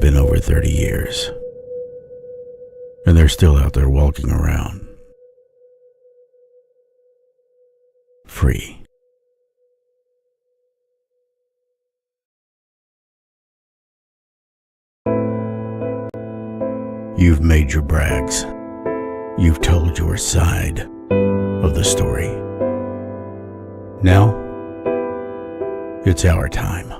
been over 30 years, and they're still out there walking around, free. You've made your brags. You've told your side of the story. Now, it's our time.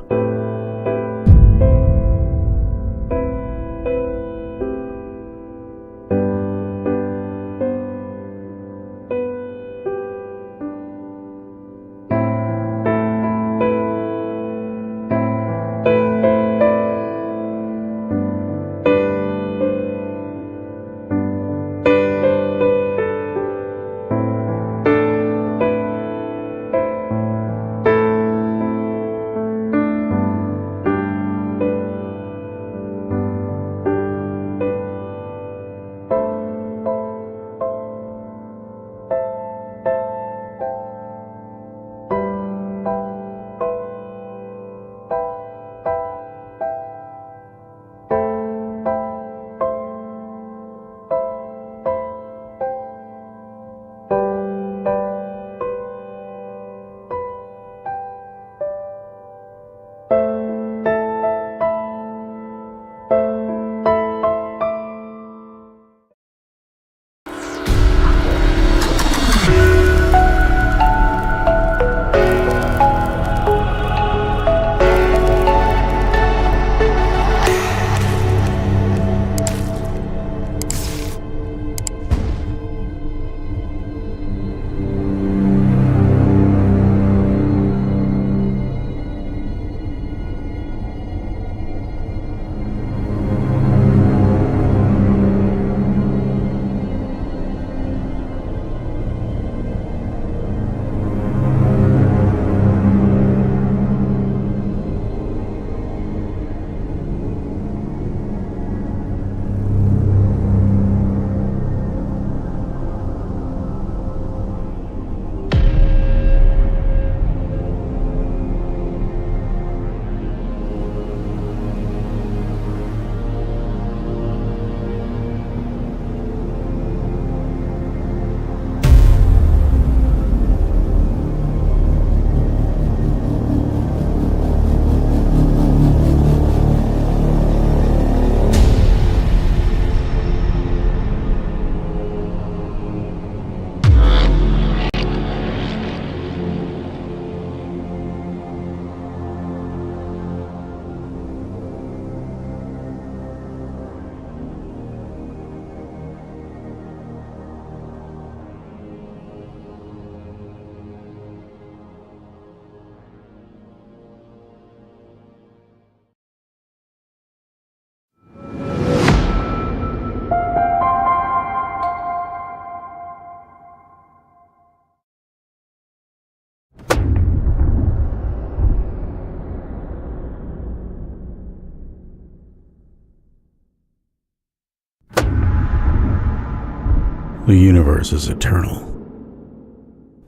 The universe is eternal.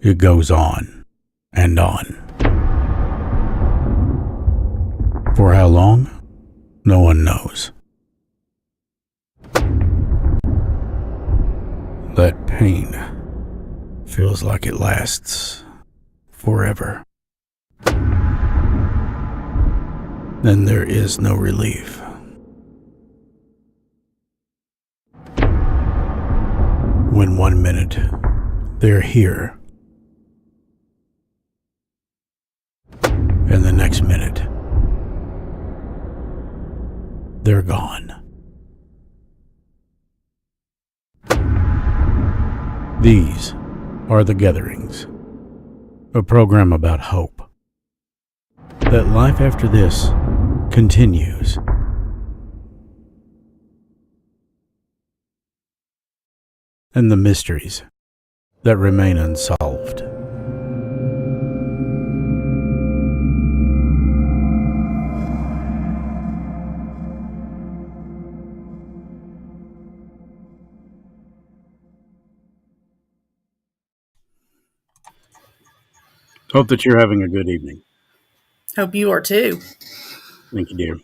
It goes on and on. For how long? No one knows. That pain feels like it lasts forever. Then there is no relief. When 1 minute they're here, and the next minute they're gone. These are The Gatherings, a program about hope, that life after this continues. And the mysteries that remain unsolved. Hope that you're having a good evening. Hope you are too. Thank you, dear.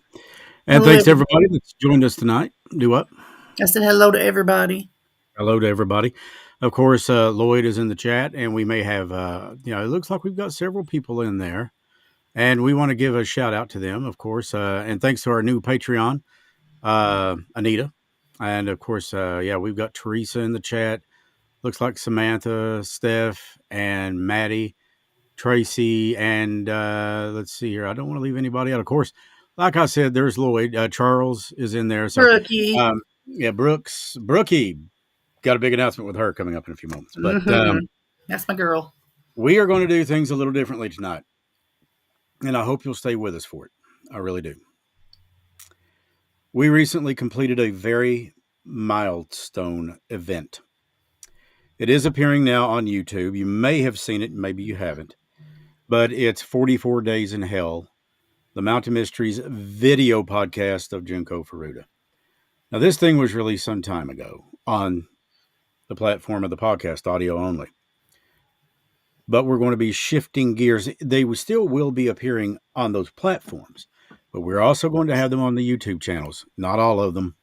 And Hello, thanks to everybody. everybody that's joined us tonight. Do up. I said hello to everybody. Hello to everybody. Of course, Lloyd is in the chat, and we may have, it looks like we've got several people in there, and we want to give a shout out to them, of course. And thanks to our new Patreon, Anita. And of course, we've got Teresa in the chat. Looks like Samantha, Steph, and Maddie, Tracy, and let's see here. I don't want to leave anybody out. Of course, like I said, there's Lloyd. Charles is in there. So, Brookie. Brookie, got a big announcement with her coming up in a few moments. But That's my girl. we are going to do things a little differently tonight. And I hope you'll stay with us for it. I really do. We recently completed a very milestone event. It is appearing now on YouTube. You may have seen it, maybe you haven't. But it's 44 Days in Hell, the Mountain Mysteries video podcast of Junko Furuta. Now, this thing was released some time ago on the platform of the podcast, audio only. But we're going to be shifting gears. They still will be appearing on those platforms, but we're also going to have them on the YouTube channels. Not all of them,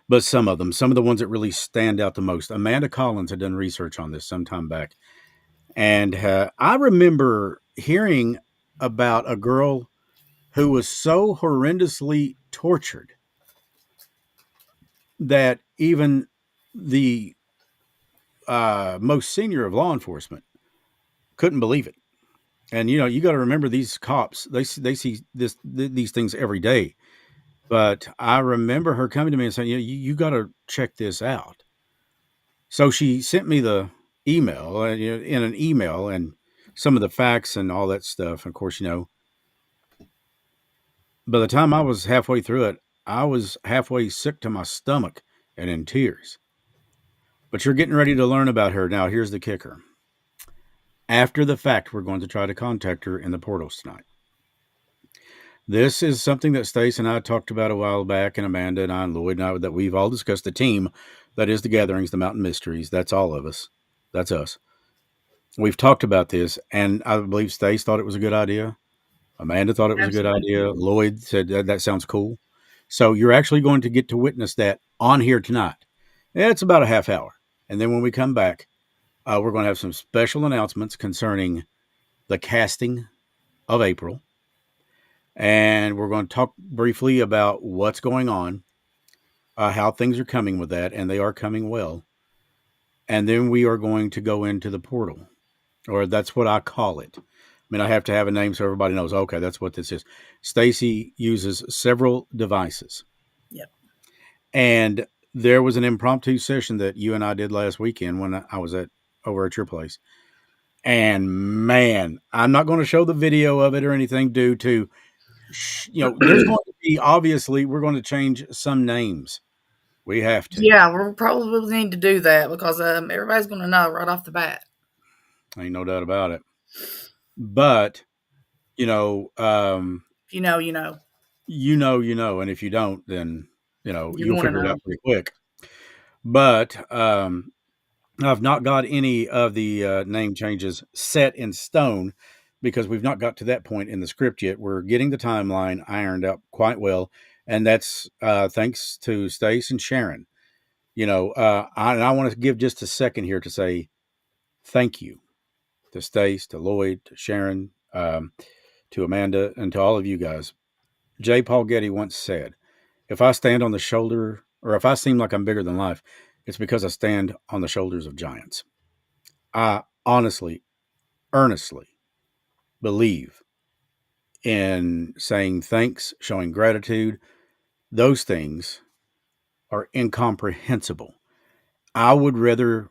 but some of them. Some of the ones that really stand out the most. Amanda Collins had done research on this some time back. And I remember hearing about a girl who was so horrendously tortured that even the most senior of law enforcement couldn't believe it. And you got to remember these cops; they see these things every day. But I remember her coming to me and saying, you got to check this out." So she sent me the email in an email and some of the facts and all that stuff. Of course, by the time I was halfway through it, I was halfway sick to my stomach and in tears. But you're getting ready to learn about her. Now, here's the kicker. After the fact, we're going to try to contact her in the portals tonight. This is something that Stace and I talked about a while back, and Amanda and I and Lloyd and I, that we've all discussed. The team that is the Gatherings, the Mountain Mysteries. That's all of us. That's us. We've talked about this, and I believe Stace thought it was a good idea. Amanda thought it was a good Absolutely. idea. Lloyd said that sounds cool. So you're actually going to get to witness that on here tonight. It's about a half hour. And then when we come back, we're going to have some special announcements concerning the casting of April. And we're going to talk briefly about what's going on, how things are coming with that, and they are coming well. And then we are going to go into the portal, or that's what I call it. I mean, I have to have a name so everybody knows, okay, that's what this is. Stacy uses several devices. Yep. And there was an impromptu session that you and I did last weekend when I was over at your place. And man, I'm not going to show the video of it or anything due to, there's going to be, obviously, we're going to change some names. We have to. Yeah, we'll probably need to do that because everybody's going to know right off the bat. Ain't no doubt about it. But, If you know, you know. And if you don't, then, You're you'll going to figure it know. out pretty quick. But I've not got any of the name changes set in stone because we've not got to that point in the script yet. We're getting the timeline ironed out quite well, and that's thanks to Stace and Sharon. I want to give just a second here to say thank you to Stace, to Lloyd, to Sharon, to Amanda, and to all of you guys. J. Paul Getty once said, "If I stand on the shoulder, or if I seem like I'm bigger than life, it's because I stand on the shoulders of giants." I honestly, earnestly believe in saying thanks, showing gratitude. Those things are incomprehensible. I would rather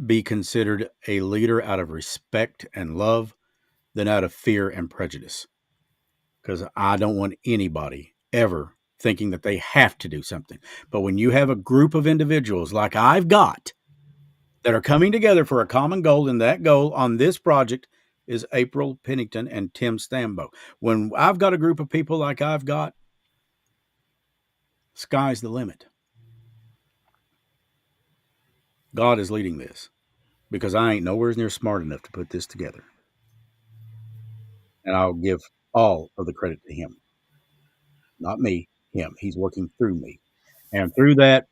be considered a leader out of respect and love than out of fear and prejudice, because I don't want anybody ever thinking that they have to do something. But when you have a group of individuals like I've got that are coming together for a common goal, and that goal on this project is April Pennington and Tim Stambo. When I've got a group of people like I've got, sky's the limit. God is leading this because I ain't nowhere near smart enough to put this together. And I'll give all of the credit to him. not me, him. He's working through me. And through that,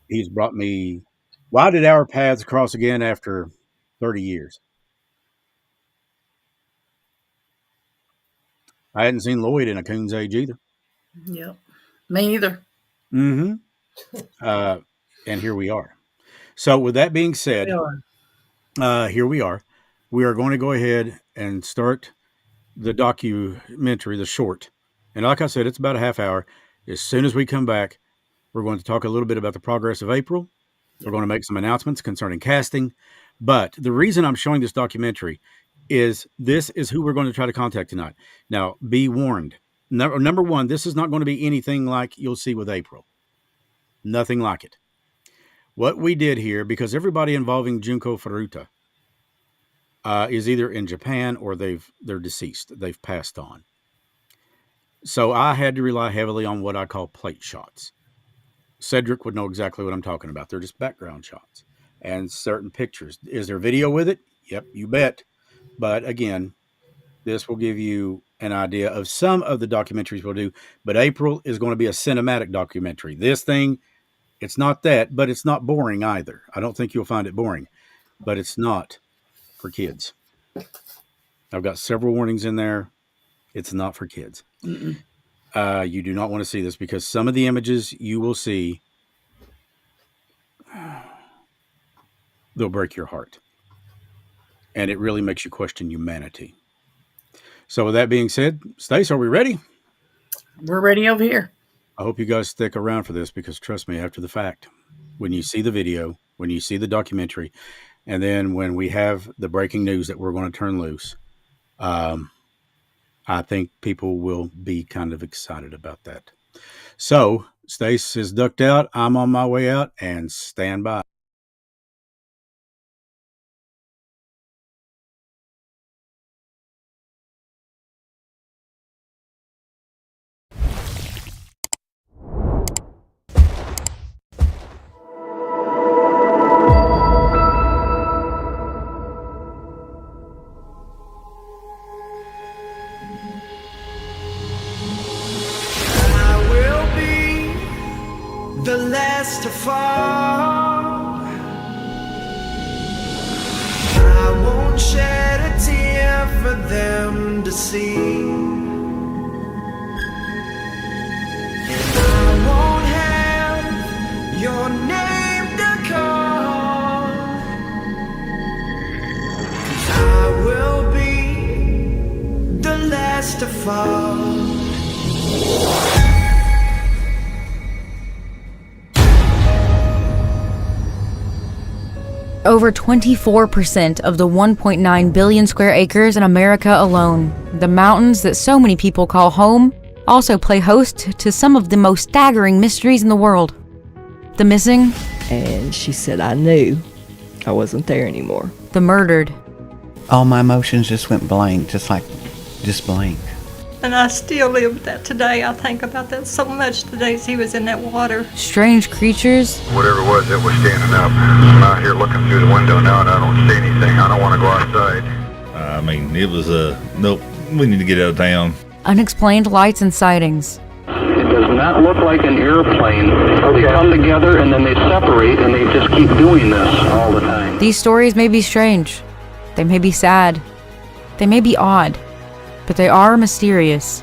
he's brought me. Why did our paths cross again after 30 years? I hadn't seen Lloyd in a coon's age either. Yep. Me either. Mm-hmm. And here we are. So, with that being said, here we are. We are going to go ahead and start the documentary, the short. And like I said, it's about a half hour. As soon as we come back, we're going to talk a little bit about the progress of April. We're going to make some announcements concerning casting. But the reason I'm showing this documentary is this is who we're going to try to contact tonight. Now, be warned. Number one, this is not going to be anything like you'll see with April. Nothing like it. What we did here, because everybody involving Junko Furuta is either in Japan or they're deceased. They've passed on. So I had to rely heavily on what I call plate shots. Cedric would know exactly what I'm talking about. They're just background shots and certain pictures. Is there video with it? Yep, you bet. But again, this will give you an idea of some of the documentaries we'll do. But April is going to be a cinematic documentary. This thing, it's not that, but it's not boring either. I don't think you'll find it boring, but it's not for kids. I've got several warnings in there. It's not for kids. You do not want to see this because some of the images you will see, they'll break your heart. And it really makes you question humanity. So with that being said, Stace, are we ready? We're ready over here. I hope you guys stick around for this because trust me, after the fact, when you see the video, when you see the documentary, and then when we have the breaking news that we're going to turn loose, I think people will be kind of excited about that. So Stace is ducked out. I'm on my way out, and stand by. The last to fall. I won't shed a tear for them to see, and I won't have your name to call, 'cause I will be the last to fall. Over 24% of the 1.9 billion square acres in America alone, the mountains that so many people call home, also play host to some of the most staggering mysteries in the world. The missing. And she said, I knew I wasn't there anymore. The murdered. All my emotions just went blank, just blank. And I still live with that today. I think about that so much the days he was in that water. Strange creatures. Whatever it was that was standing up. I'm out here looking through the window now and I don't see anything. I don't want to go outside. It was nope, we need to get out of town. Unexplained lights and sightings. It does not look like an airplane. They come together and then they separate and they just keep doing this all the time. These stories may be strange. They may be sad. They may be odd. But they are mysterious.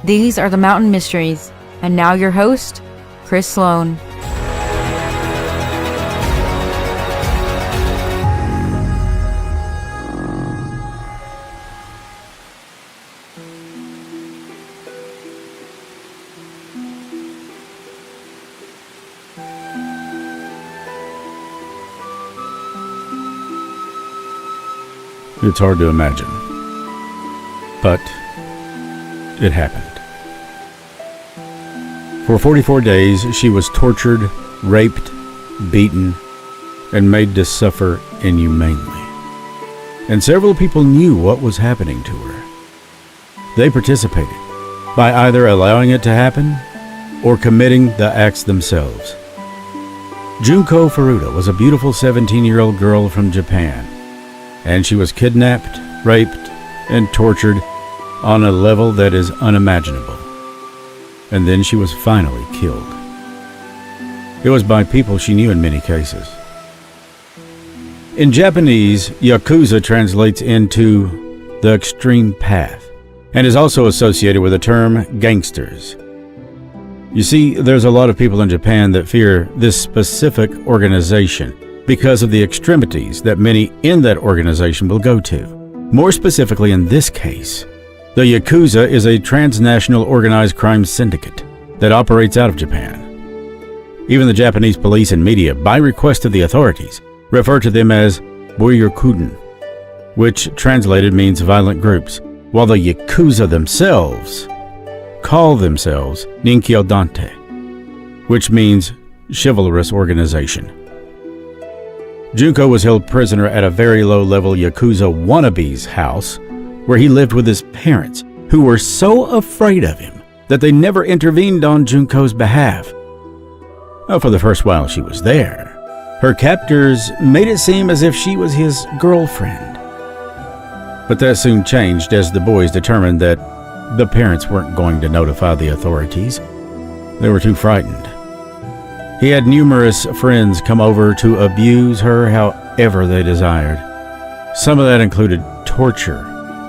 These are the Mountain Mysteries. And now your host, Chris Sloan. It's hard to imagine. But it happened. For 44 days, she was tortured, raped, beaten, and made to suffer inhumanely. And several people knew what was happening to her. They participated by either allowing it to happen or committing the acts themselves. Junko Furuta was a beautiful 17-year-old girl from Japan, and she was kidnapped, raped, and tortured on a level that is unimaginable. and then she was finally killed. It was by people she knew in many cases. In Japanese, Yakuza translates into the extreme path and is also associated with the term gangsters. You see, there's a lot of people in Japan that fear this specific organization because of the extremities that many in that organization will go to. More specifically in this case, the Yakuza is a transnational organized crime syndicate that operates out of Japan. Even the Japanese police and media, by request of the authorities, refer to them as Buryokuden, which translated means violent groups, while the Yakuza themselves call themselves Ninkyo Dante, which means chivalrous organization. Junko was held prisoner at a very low-level Yakuza wannabe's house, where he lived with his parents, who were so afraid of him that they never intervened on Junko's behalf. Well, for the first while she was there, her captors made it seem as if she was his girlfriend. But that soon changed as the boys determined that the parents weren't going to notify the authorities. They were too frightened. He had numerous friends come over to abuse her however they desired. Some of that included torture,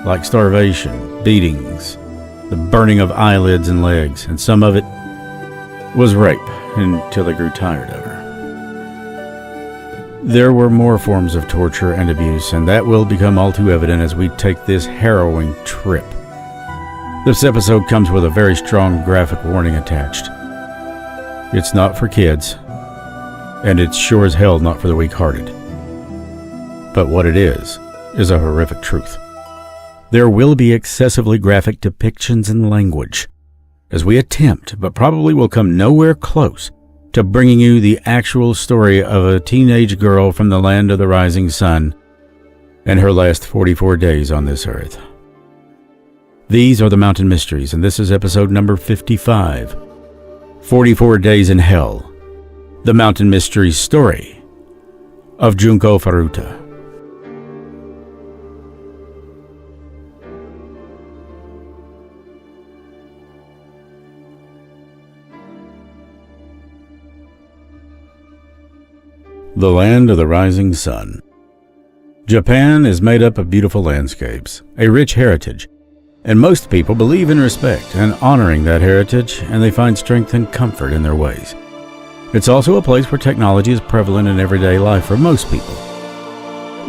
like starvation, beatings, the burning of eyelids and legs, and some of it was rape until they grew tired of her. There were more forms of torture and abuse, and that will become all too evident as we take this harrowing trip. This episode comes with a very strong graphic warning attached. It's not for kids, and it's sure as hell not for the weak-hearted. But what it is a horrific truth. There will be excessively graphic depictions and language, as we attempt, but probably will come nowhere close, to bringing you the actual story of a teenage girl from the land of the rising sun and her last 44 days on this earth. These are the Mountain Mysteries, and this is episode number 55, 44 Days in Hell, the Mountain Mysteries story of Junko Furuta. The land of the rising sun. Japan is made up of beautiful landscapes, a rich heritage, and most people believe in respect and honoring that heritage, and they find strength and comfort in their ways. It's also a place where technology is prevalent in everyday life for most people.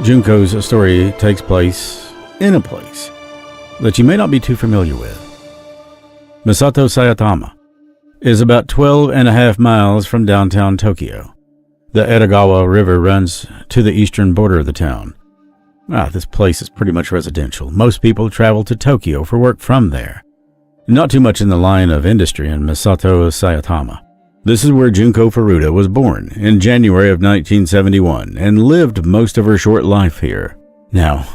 Junko's story takes place in a place that you may not be too familiar with. Misato Sayatama is about 12.5 miles from downtown Tokyo. The Edogawa River runs to the eastern border of the town. This place is pretty much residential. Most people travel to Tokyo for work from there. Not too much in the line of industry in Misato Sayatama. This is where Junko Furuta was born in January of 1971 and lived most of her short life here. Now,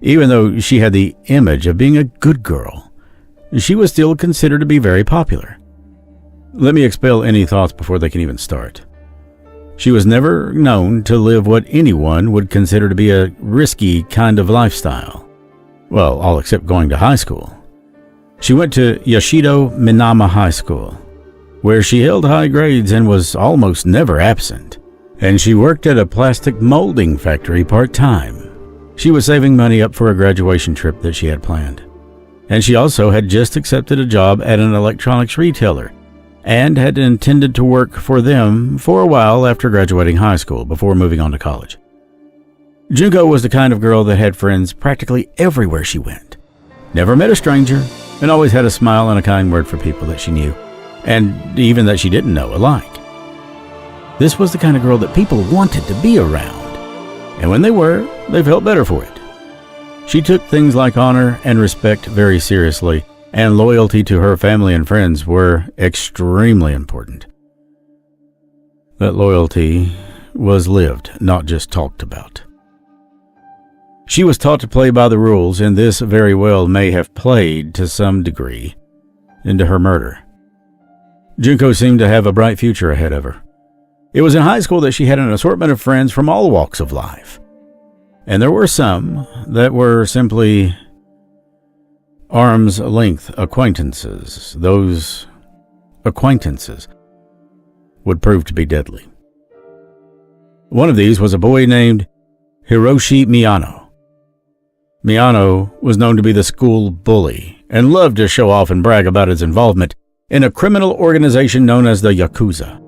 even though she had the image of being a good girl, she was still considered to be very popular. Let me expel any thoughts before they can even start. She was never known to live what anyone would consider to be a risky kind of lifestyle. Well, all except going to high school. She went to Yashido Minama High School, where she held high grades and was almost never absent. And she worked at a plastic molding factory part-time. She was saving money up for a graduation trip that she had planned. And she also had just accepted a job at an electronics retailer, and had intended to work for them for a while after graduating high school before moving on to college. Junko was the kind of girl that had friends practically everywhere she went. Never met a stranger, and always had a smile and a kind word for people that she knew, and even that she didn't know alike. This was the kind of girl that people wanted to be around, and when they were, they felt better for it. She took things like honor and respect very seriously, and loyalty to her family and friends were extremely important. That loyalty was lived, not just talked about. She was taught to play by the rules, and this very well may have played, to some degree, into her murder. Junko seemed to have a bright future ahead of her. It was in high school that she had an assortment of friends from all walks of life. And there were some that were simply arm's length acquaintances, those acquaintances would prove to be deadly. One of these was a boy named Hiroshi Miyano. Miyano was known to be the school bully and loved to show off and brag about his involvement in a criminal organization known as the Yakuza.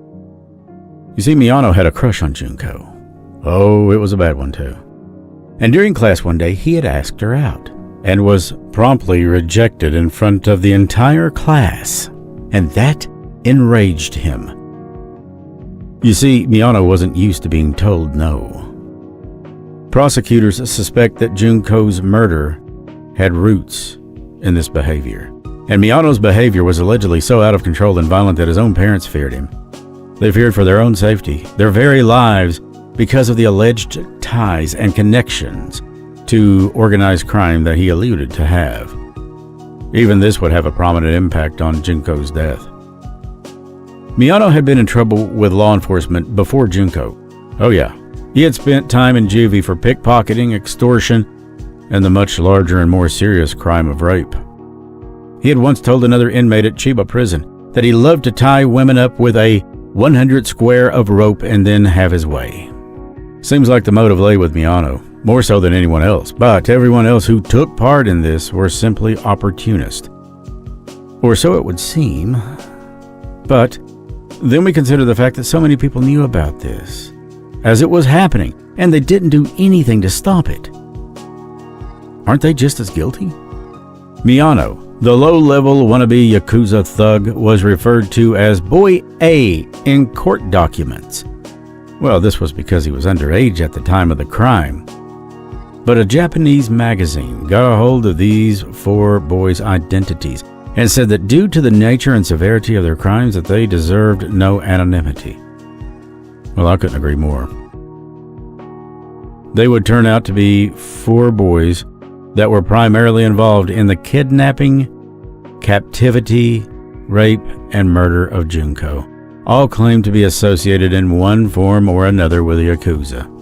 You see, Miyano had a crush on Junko. Oh, it was a bad one too. And during class one day, he had asked her out and was promptly rejected in front of the entire class, and that enraged him. You see, Miyano wasn't used to being told no. Prosecutors suspect that Junko's murder had roots in this behavior, and Miyano's behavior was allegedly so out of control and violent that his own parents feared him. They feared for their own safety, their very lives, because of the alleged ties and connections to organized crime that he alluded to have. Even this would have a prominent impact on Junko's death. Miyano had been in trouble with law enforcement before Junko. Oh yeah, he had spent time in juvie for pickpocketing, extortion, and the much larger and more serious crime of rape. He had once told another inmate at Chiba prison that he loved to tie women up with a 100 square of rope and then have his way. Seems like the motive lay with Miyano, more so than anyone else, but everyone else who took part in this were simply opportunists. Or so it would seem. But then we consider the fact that so many people knew about this, as it was happening, and they didn't do anything to stop it. Aren't they just as guilty? Miyano, the low-level wannabe Yakuza thug, was referred to as Boy A in court documents. Well, this was because he was underage at the time of the crime. But a Japanese magazine got a hold of these four boys' identities and said that due to the nature and severity of their crimes that they deserved no anonymity. Well, I couldn't agree more. They would turn out to be four boys that were primarily involved in the kidnapping, captivity, rape, and murder of Junko, all claimed to be associated in one form or another with the Yakuza.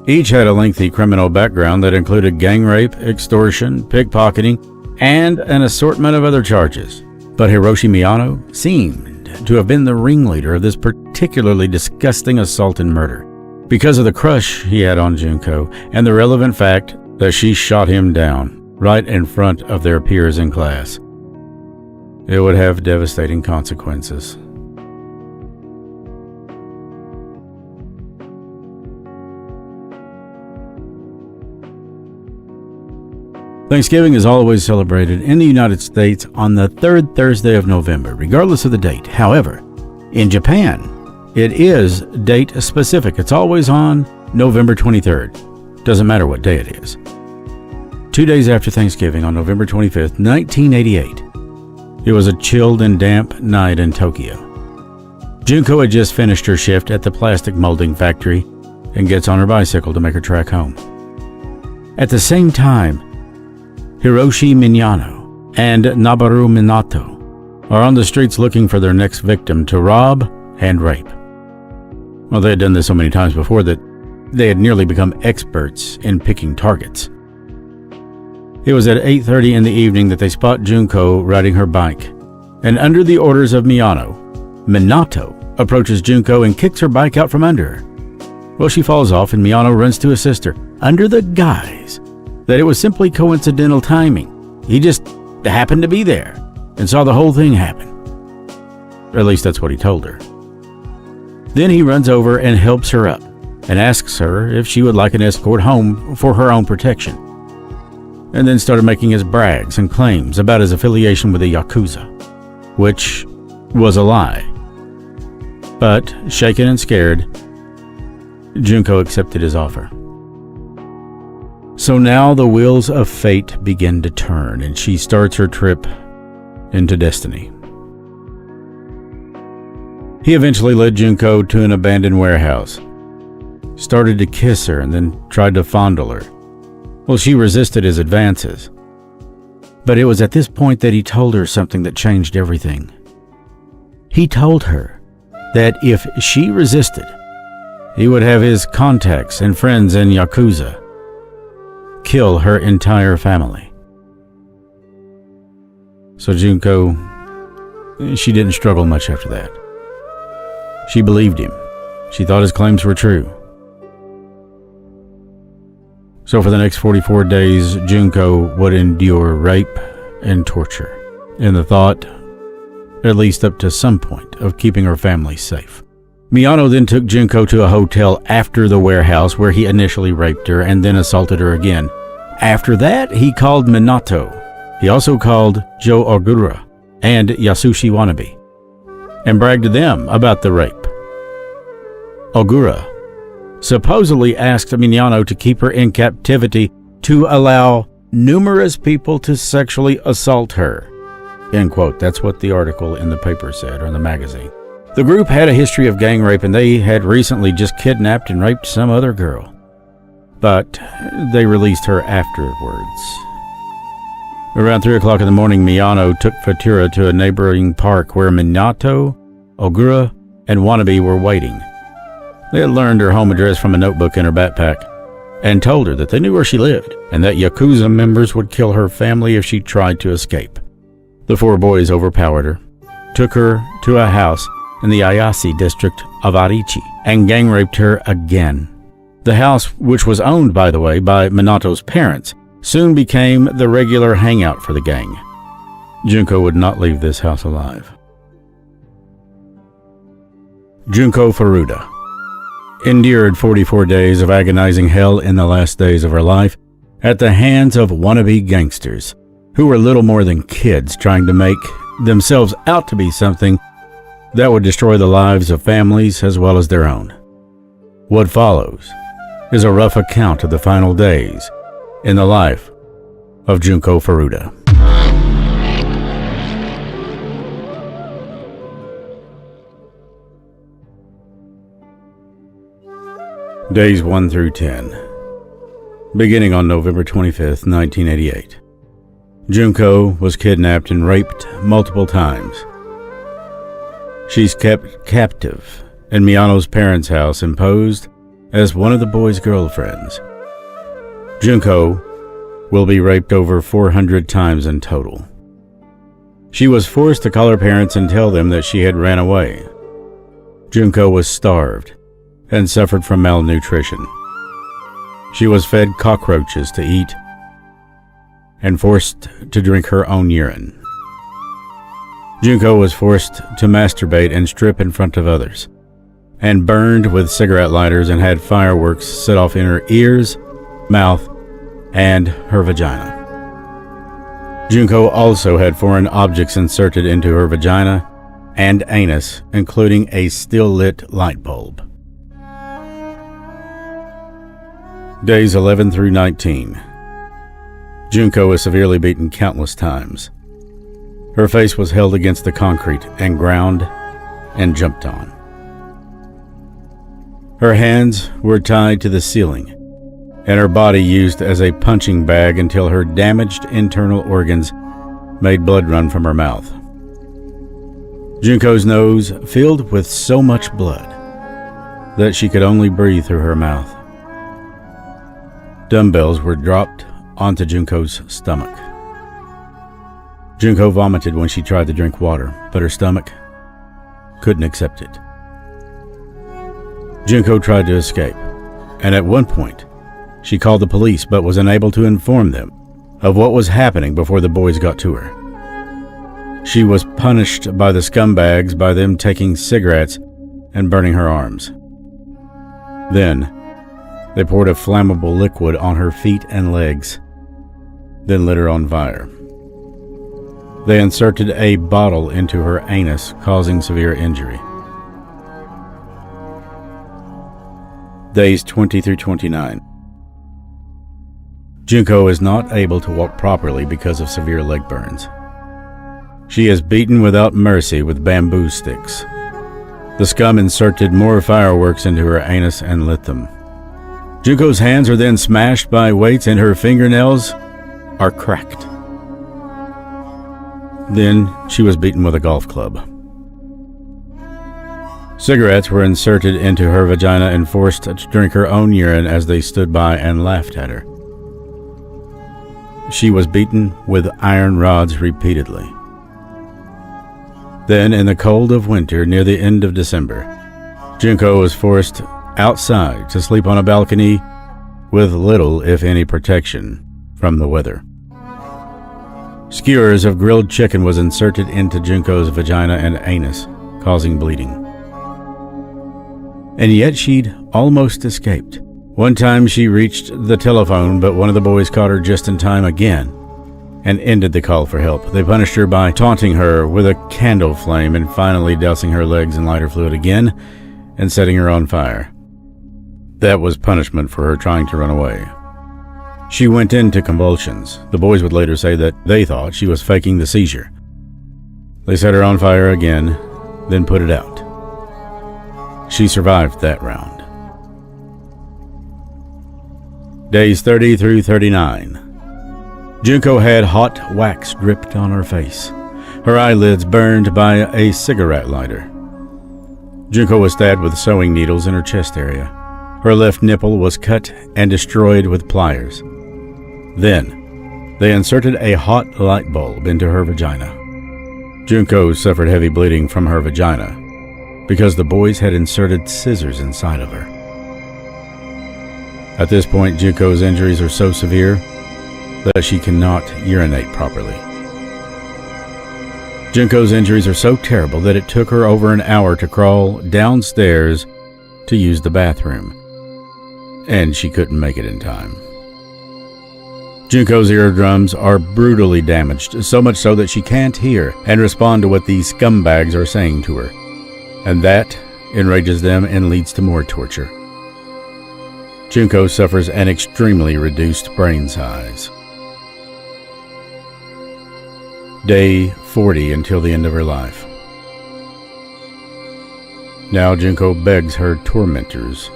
Each had a lengthy criminal background that included gang rape, extortion, pickpocketing, and an assortment of other charges. But Hiroshi Miyano seemed to have been the ringleader of this particularly disgusting assault and murder because of the crush he had on Junko and the relevant fact that she shot him down right in front of their peers in class. It would have devastating consequences. Thanksgiving is always celebrated in the United States on the third Thursday of November, regardless of the date. However, in Japan, it is date specific. It's always on November 23rd. Doesn't matter what day it is. 2 days after Thanksgiving, on November 25th, 1988, it was a chilled and damp night in Tokyo. Junko had just finished her shift at the plastic molding factory and gets on her bicycle to make her trek home. At the same time, Hiroshi Miyano and Noboru Minato are on the streets looking for their next victim to rob and rape. Well, they had done this so many times before that they had nearly become experts in picking targets. It was at 8:30 in the evening that they spot Junko riding her bike, and under the orders of Miyano, Minato approaches Junko and kicks her bike out from under her. Well, she falls off and Miyano runs to assist her under the guise that it was simply coincidental timing. He just happened to be there and saw the whole thing happen. Or at least that's what he told her. Then he runs over and helps her up and asks her if she would like an escort home for her own protection, and then started making his brags and claims about his affiliation with the Yakuza, which was a lie. But, shaken and scared, Junko accepted his offer. So now the wheels of fate begin to turn, and she starts her trip into destiny. He eventually led Junko to an abandoned warehouse, started to kiss her, and then tried to fondle her. Well, she resisted his advances. But it was at this point that he told her something that changed everything. He told her that if she resisted, he would have his contacts and friends in Yakuza kill her entire family. So Junko she didn't struggle much after that. She believed him. She thought his claims were true. So for the next 44 days, Junko would endure rape and torture, in the thought, at least up to some point, of keeping her family safe. Miyano then took Junko to a hotel after the warehouse where he initially raped her and then assaulted her again. After that, he called Minato. He also called Joe Ogura and Yasushi Wanabe and bragged to them about the rape. Ogura supposedly asked Miyano to keep her in captivity to allow numerous people to sexually assault her. End quote. That's what the article in the paper said, or in the magazine. The group had a history of gang rape, and they had recently just kidnapped and raped some other girl. But they released her afterwards. Around 3 o'clock in the morning, Miyano took Fatura to a neighboring park where Minato, Ogura, and Wanabe were waiting. They had learned her home address from a notebook in her backpack and told her that they knew where she lived and that Yakuza members would kill her family if she tried to escape. The 4 boys overpowered her, took her to a house in the Ayase district of Arichi, and gang raped her again. The house, which was owned, by the way, by Minato's parents, soon became the regular hangout for the gang. Junko would not leave this house alive. Junko Furuta endured 44 days of agonizing hell in the last days of her life at the hands of wannabe gangsters who were little more than kids trying to make themselves out to be something that would destroy the lives of families as well as their own. What follows is a rough account of the final days in the life of Junko Furuta. Days 1 through 10. Beginning on November 25th, 1988. Junko was kidnapped and raped multiple times. She's kept captive in Miyano's parents' house and posed as one of the boys' girlfriends. Junko will be raped over 400 times in total. She was forced to call her parents and tell them that she had ran away. Junko was starved and suffered from malnutrition. She was fed cockroaches to eat and forced to drink her own urine. Junko was forced to masturbate and strip in front of others, and burned with cigarette lighters and had fireworks set off in her ears, mouth, and her vagina. Junko also had foreign objects inserted into her vagina and anus, including a still-lit light bulb. Days 11 through 19. Junko was severely beaten countless times. Her face was held against the concrete and ground and jumped on. Her hands were tied to the ceiling and her body used as a punching bag until her damaged internal organs made blood run from her mouth. Junko's nose filled with so much blood that she could only breathe through her mouth. Dumbbells were dropped onto Junko's stomach. Junko vomited when she tried to drink water, but her stomach couldn't accept it. Junko tried to escape, and at one point, she called the police but was unable to inform them of what was happening before the boys got to her. She was punished by the scumbags by them taking cigarettes and burning her arms. Then, they poured a flammable liquid on her feet and legs, then lit her on fire. They inserted a bottle into her anus, causing severe injury. Days 20 through 29. Junko is not able to walk properly because of severe leg burns. She is beaten without mercy with bamboo sticks. The scum inserted more fireworks into her anus and lit them. Junko's hands are then smashed by weights and her fingernails are cracked. Then she was beaten with a golf club. Cigarettes were inserted into her vagina and forced to drink her own urine as they stood by and laughed at her. She was beaten with iron rods repeatedly. Then, in the cold of winter near the end of December, Junko was forced outside to sleep on a balcony with little, if any, protection from the weather. Skewers of grilled chicken was inserted into Junko's vagina and anus, causing bleeding. And yet she'd almost escaped. One time she reached the telephone, but one of the boys caught her just in time again and ended the call for help. They punished her by taunting her with a candle flame and finally dousing her legs in lighter fluid again and setting her on fire. That was punishment for her trying to run away. She went into convulsions. The boys would later say that they thought she was faking the seizure. They set her on fire again, then put it out. She survived that round. Days 30 through 39. Junko had hot wax dripped on her face. Her eyelids burned by a cigarette lighter. Junko was stabbed with sewing needles in her chest area. Her left nipple was cut and destroyed with pliers. Then, they inserted a hot light bulb into her vagina. Junko suffered heavy bleeding from her vagina because the boys had inserted scissors inside of her. At this point, Junko's injuries are so severe that she cannot urinate properly. Junko's injuries are so terrible that it took her over an hour to crawl downstairs to use the bathroom, and she couldn't make it in time. Junko's eardrums are brutally damaged, so much so that she can't hear and respond to what these scumbags are saying to her, and that enrages them and leads to more torture. Junko suffers an extremely reduced brain size. Day 40 until the end of her life. Now Junko begs her tormentors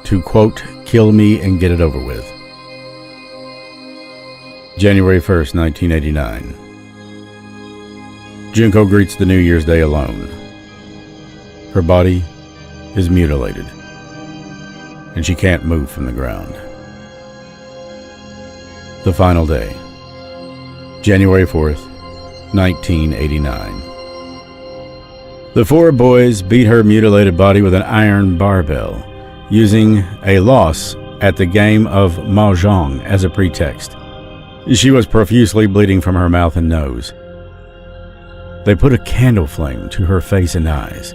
to, quote, kill me and get it over with. January 1st, 1989. Junko greets the New Year's Day alone. Her body is mutilated, and she can't move from the ground. The final day. January 4th, 1989. The four boys beat her mutilated body with an iron barbell, using a loss at the game of mahjong as a pretext. She was profusely bleeding from her mouth and nose. They put a candle flame to her face and eyes.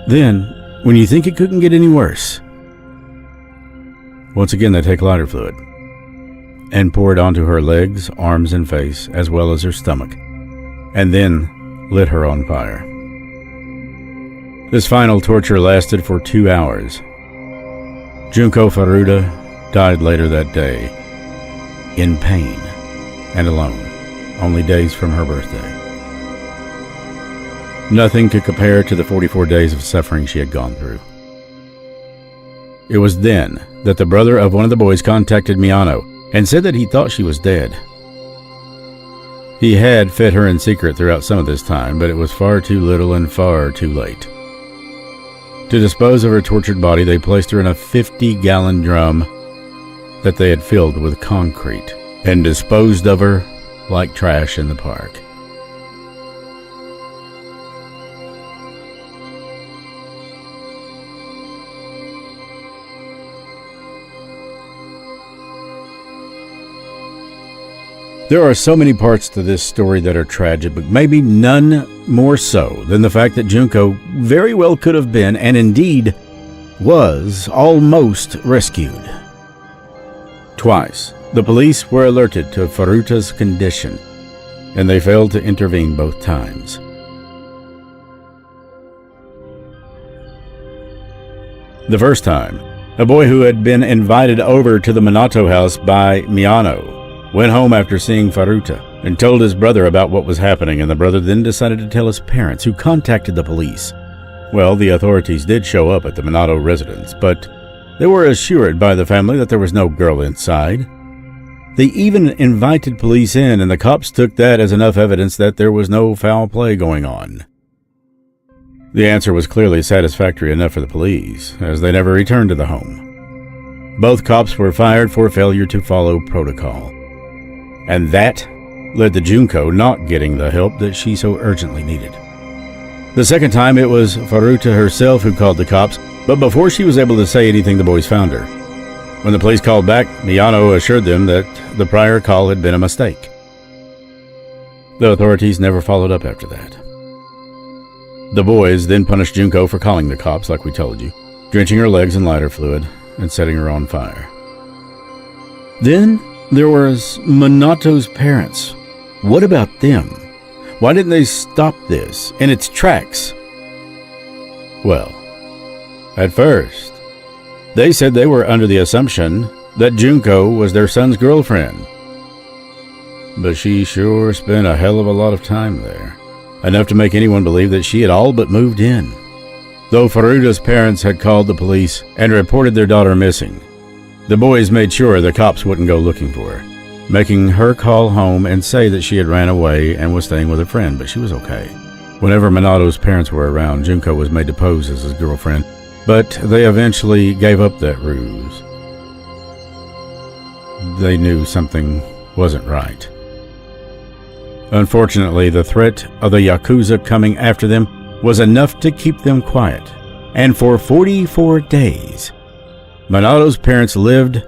Then, when you think it couldn't get any worse, once again they take lighter fluid and pour it onto her legs, arms, and face, as well as her stomach, and then lit her on fire. This final torture lasted for 2 hours. Junko Furuta died later that day, in pain and alone, only days from her birthday. Nothing could compare to the 44 days of suffering she had gone through. It was then that the brother of one of the boys contacted Miyano and said that he thought she was dead. He had fed her in secret throughout some of this time, but it was far too little and far too late. To dispose of her tortured body, they placed her in a 50-gallon drum that they had filled with concrete and disposed of her like trash in the park. There are so many parts to this story that are tragic, but maybe none more so than the fact that Junko very well could have been, and indeed was, almost rescued. Twice, the police were alerted to Furuta's condition, and they failed to intervene both times. The first time, a boy who had been invited over to the Minato house by Miyano went home after seeing Furuta and told his brother about what was happening, and the brother then decided to tell his parents, who contacted the police. Well, the authorities did show up at the Minato residence, but they were assured by the family that there was no girl inside. They even invited police in, and the cops took that as enough evidence that there was no foul play going on. The answer was clearly satisfactory enough for the police, as they never returned to the home. Both cops were fired for failure to follow protocol. And that led to Junko not getting the help that she so urgently needed. The second time, it was Faruta herself who called the cops, but before she was able to say anything, the boys found her. When the police called back, Miyano assured them that the prior call had been a mistake. The authorities never followed up after that. The boys then punished Junko for calling the cops, like we told you, drenching her legs in lighter fluid and setting her on fire. Then there was Minato's parents. What about them? Why didn't they stop this in its tracks? Well, at first, they said they were under the assumption that Junko was their son's girlfriend. But she sure spent a hell of a lot of time there, enough to make anyone believe that she had all but moved in. Though Faruta's parents had called the police and reported their daughter missing, the boys made sure the cops wouldn't go looking for her, making her call home and say that she had ran away and was staying with a friend, but she was okay. Whenever Minato's parents were around, Junko was made to pose as his girlfriend, but they eventually gave up that ruse. They knew something wasn't right. Unfortunately, the threat of the Yakuza coming after them was enough to keep them quiet, and for 44 days, Minato's parents lived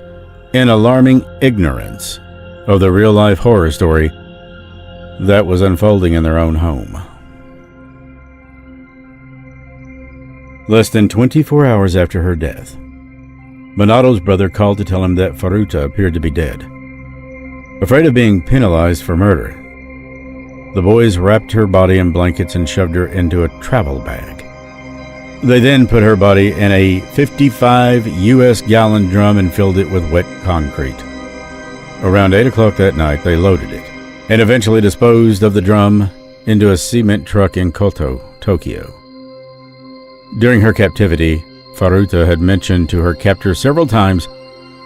in alarming ignorance of the real-life horror story that was unfolding in their own home. Less than 24 hours after her death, Minato's brother called to tell him that Faruta appeared to be dead. Afraid of being penalized for murder, the boys wrapped her body in blankets and shoved her into a travel bag. They then put her body in a 55 U.S. gallon drum and filled it with wet concrete. Around 8 o'clock that night, they loaded it and eventually disposed of the drum into a cement truck in Koto, Tokyo. During her captivity, Faruta had mentioned to her captor several times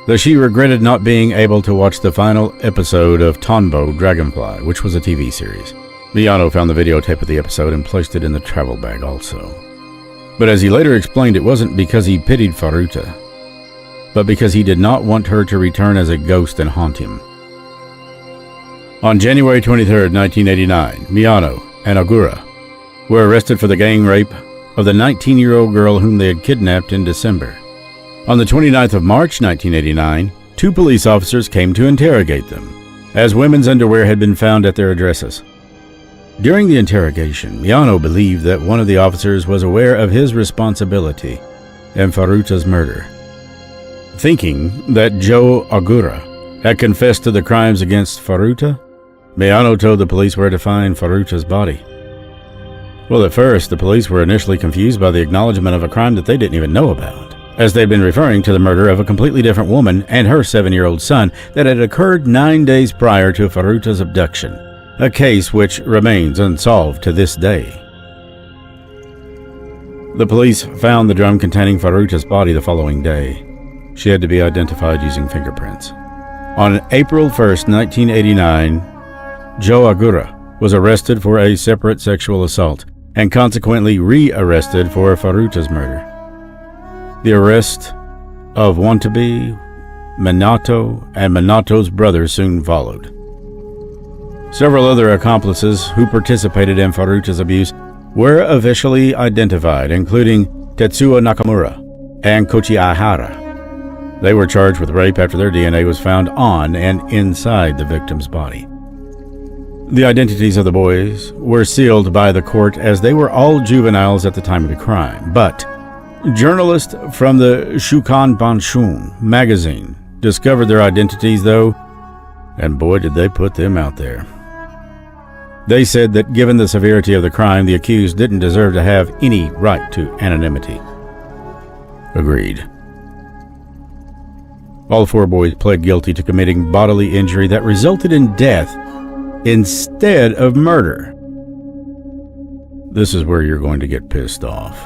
that she regretted not being able to watch the final episode of Tonbo Dragonfly, which was a TV series. Miyano found the videotape of the episode and placed it in the travel bag also. But as he later explained, it wasn't because he pitied Faruta, but because he did not want her to return as a ghost and haunt him. On January 23, 1989, Miyano and Ogura were arrested for the gang rape of the 19-year-old girl whom they had kidnapped in December. On the 29th of March 1989, 2 police officers came to interrogate them, as women's underwear had been found at their addresses. During the interrogation, Miyano believed that one of the officers was aware of his responsibility in Faruta's murder. Thinking that Joe Ogura had confessed to the crimes against Faruta, Miyano told the police where to find Faruta's body. Well, at first, the police were initially confused by the acknowledgement of a crime that they didn't even know about, as they'd been referring to the murder of a completely different woman and her 7-year-old son that had occurred 9 days prior to Faruta's abduction, a case which remains unsolved to this day. The police found the drum containing Faruta's body the following day. She had to be identified using fingerprints. On April 1st, 1989, Joe Ogura was arrested for a separate sexual assault and consequently re-arrested for Faruta's murder. The arrest of Wantabe, Minato, and Minato's brother soon followed. Several other accomplices who participated in Faruta's abuse were officially identified, including Tetsuo Nakamura and Kochi Ahara. They were charged with rape after their DNA was found on and inside the victim's body. The identities of the boys were sealed by the court as they were all juveniles at the time of the crime, but journalists from the Shukan Banshun magazine discovered their identities, though, and boy did they put them out there. They said that given the severity of the crime, the accused didn't deserve to have any right to anonymity. Agreed. All 4 boys pled guilty to committing bodily injury that resulted in death instead of murder. This is where you're going to get pissed off.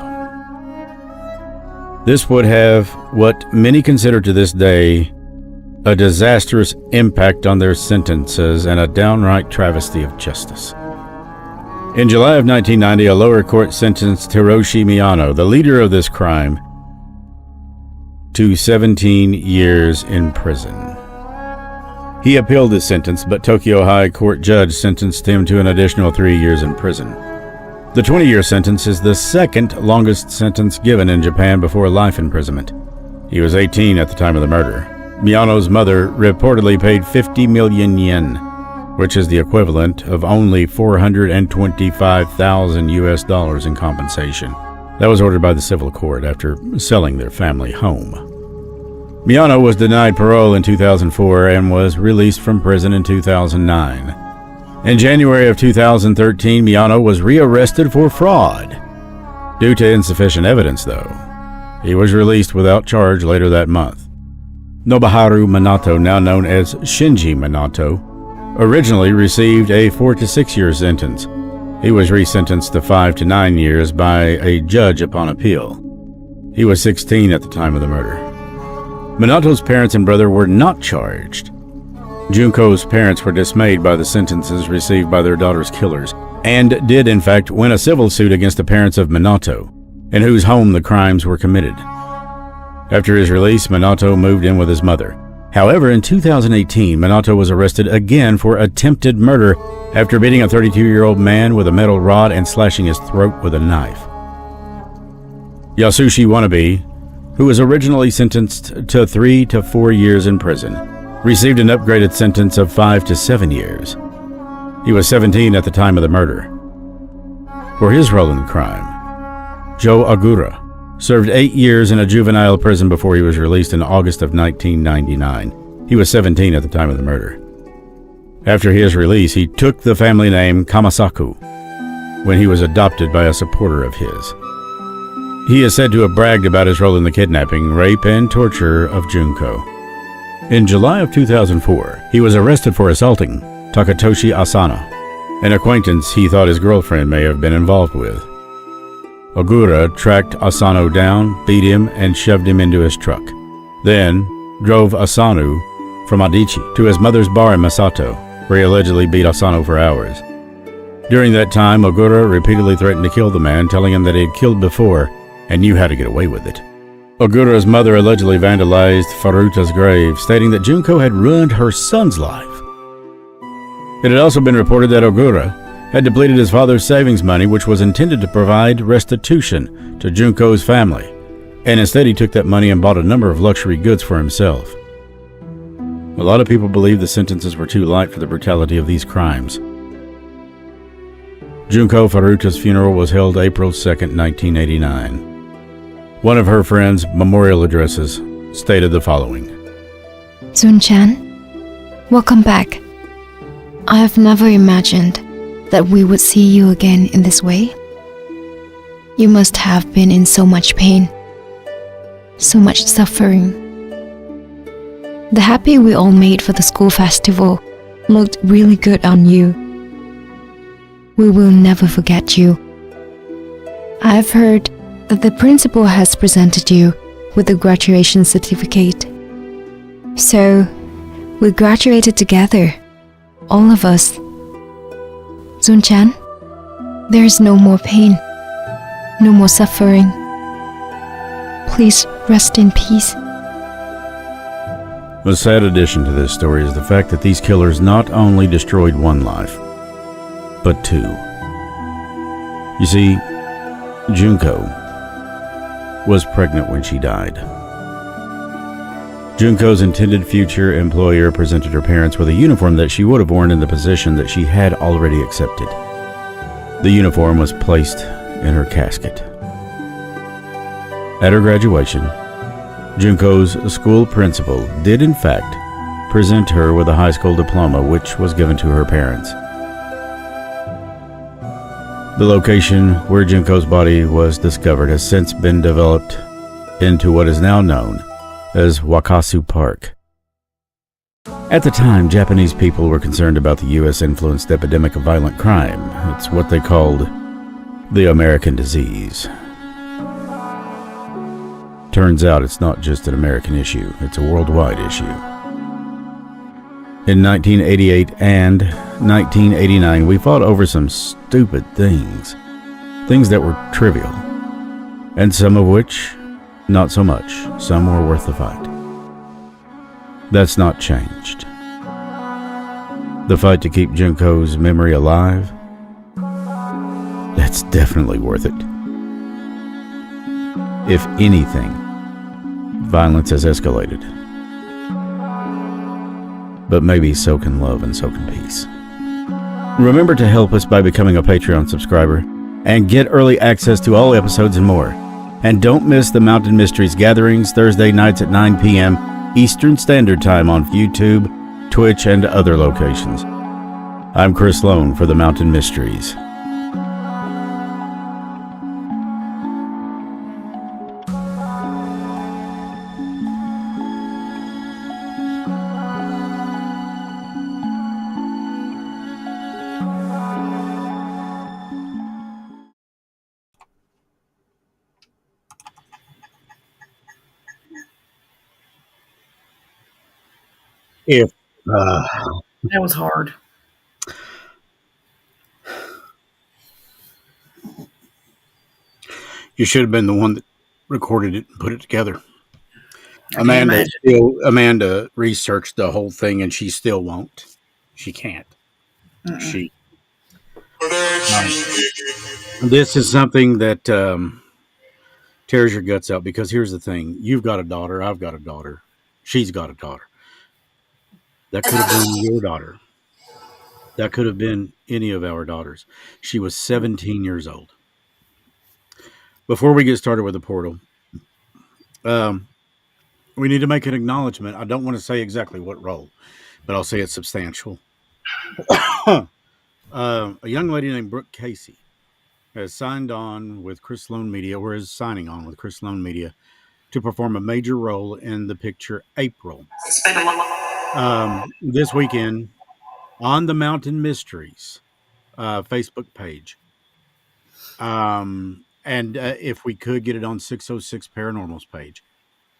This would have what many consider to this day a disastrous impact on their sentences and a downright travesty of justice. In July of 1990, a lower court sentenced Hiroshi Miyano, the leader of this crime, to 17 years in prison. He appealed his sentence, but Tokyo High Court judge sentenced him to an additional 3 years in prison. The 20-year sentence is the second longest sentence given in Japan before life imprisonment. He was 18 at the time of the murder. Miyano's mother reportedly paid 50 million yen, which is the equivalent of only 425,000 US dollars in compensation. That was ordered by the civil court after selling their family home. Miyano was denied parole in 2004 and was released from prison in 2009. In January of 2013, Miyano was rearrested for fraud. Due to insufficient evidence, though, he was released without charge later that month. Nobuharu Minato, now known as Shinji Minato, originally received a 4 to 6 year sentence. He was resentenced to 5 to 9 years by a judge upon appeal. He was 16 at the time of the murder. Minato's parents and brother were not charged. Junko's parents were dismayed by the sentences received by their daughter's killers, and did in fact win a civil suit against the parents of Minato, in whose home the crimes were committed. After his release, Minato moved in with his mother. However, in 2018, Minato was arrested again for attempted murder after beating a 32-year-old man with a metal rod and slashing his throat with a knife. Yasushi Wannabe, who was originally sentenced to 3 to 4 years in prison, received an upgraded sentence of 5 to 7 years. He was 17 at the time of the murder. For his role in the crime, Joe Agura served 8 years in a juvenile prison before he was released in August of 1999. He was 17 at the time of the murder. After his release, he took the family name Kamasaku when he was adopted by a supporter of his. He is said to have bragged about his role in the kidnapping, rape, and torture of Junko. In July of 2004, he was arrested for assaulting Takatoshi Asano, an acquaintance he thought his girlfriend may have been involved with. Ogura tracked Asano down, beat him, and shoved him into his truck. Then drove Asano from Adichi to his mother's bar in Masato, where he allegedly beat Asano for hours. During that time, Ogura repeatedly threatened to kill the man, telling him that he had killed before and knew how to get away with it. Ogura's mother allegedly vandalized Faruta's grave, stating that Junko had ruined her son's life. It had also been reported that Ogura had depleted his father's savings money, which was intended to provide restitution to Junko's family, and instead he took that money and bought a number of luxury goods for himself. A lot of people believe the sentences were too light for the brutality of these crimes. Junko Faruta's funeral was held April 2, 1989. One of her friend's memorial addresses stated the following: Zun-chan, welcome back. I have never imagined that we would see you again in this way. You must have been in so much pain, so much suffering. The happy we all made for the school festival looked really good on you. We will never forget you. I've heard that the principal has presented you with a graduation certificate. So, we graduated together, all of us. Zun-chan, there is no more pain, no more suffering. Please rest in peace. A sad addition to this story is the fact that these killers not only destroyed one life, but two. You see, Junko was pregnant when she died. Junko's intended future employer presented her parents with a uniform that she would have worn in the position that she had already accepted. The uniform was placed in her casket. At her graduation, Junko's school principal did in fact present her with a high school diploma, which was given to her parents. The location where Junko's body was discovered has since been developed into what is now known as Wakasu Park. At the time, Japanese people were concerned about the U.S.-influenced epidemic of violent crime. It's what they called the American disease. Turns out it's not just an American issue, it's a worldwide issue. In 1988 and 1989, we fought over some stupid things that were trivial, and some of which, not so much. Some were worth the fight. That's not changed. The fight to keep Junko's memory alive, that's definitely worth it. If anything, violence has escalated. But maybe so can love and so can peace. Remember to help us by becoming a Patreon subscriber and get early access to all episodes and more. And don't miss the Mountain Mysteries gatherings Thursday nights at 9 p.m. Eastern Standard Time on YouTube, Twitch, and other locations. I'm Chris Sloan for the Mountain Mysteries. If That was hard. you should have been the one that recorded it and put it together. I can't imagine. Amanda researched the whole thing and she still won't. She can't. She. This is something that tears your guts out because here's the thing: you've got a daughter, I've got a daughter, she's got a daughter. That could have been your daughter. That could have been any of our daughters. She was 17 years old. Before we get started with the portal, we need to make an acknowledgement. I don't want to say exactly what role, but I'll say it's substantial. A young lady named Brooke Casey has signed on with Chris Sloan Media, or is signing on with Chris Sloan Media, to perform a major role in the picture April. This weekend on the Mountain Mysteries Facebook page. And if we could get it on 606 Paranormal's page,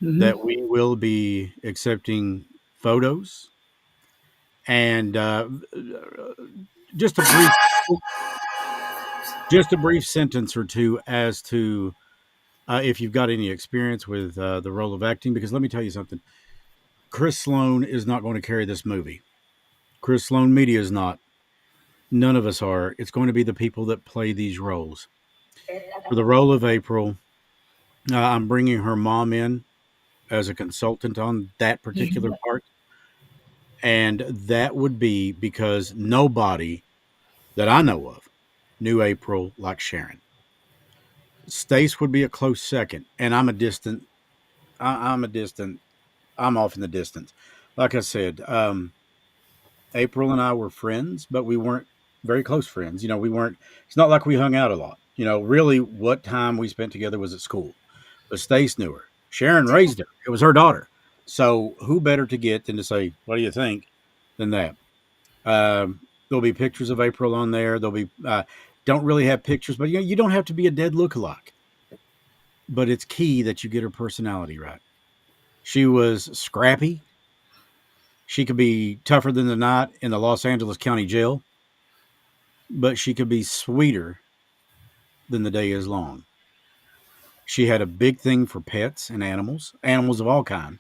that we will be accepting photos and just a brief sentence or two as to if you've got any experience with the role of acting. Because let me tell you something, Chris Sloan is not going to carry this movie. Chris Sloan Media is not. None of us are. It's going to be the people that play these roles. For the role of April, I'm bringing her mom in as a consultant on that particular part. And that would be because nobody that I know of knew April like Sharon. Stace would be a close second, and I'm off in the distance. Like I said, April and I were friends, but we weren't very close friends. It's not like we hung out a lot. Really what time we spent together was at school. But Stace knew her. Sharon raised her. It was her daughter. So who better to get than to say, what do you think, than that? There'll be pictures of April on there. There'll be, don't really have pictures, but you don't have to be a dead lookalike. But it's key that you get her personality right. She was scrappy. She could be tougher than the night in the Los Angeles County Jail, but she could be sweeter than the day is long. She had a big thing for pets and animals of all kinds.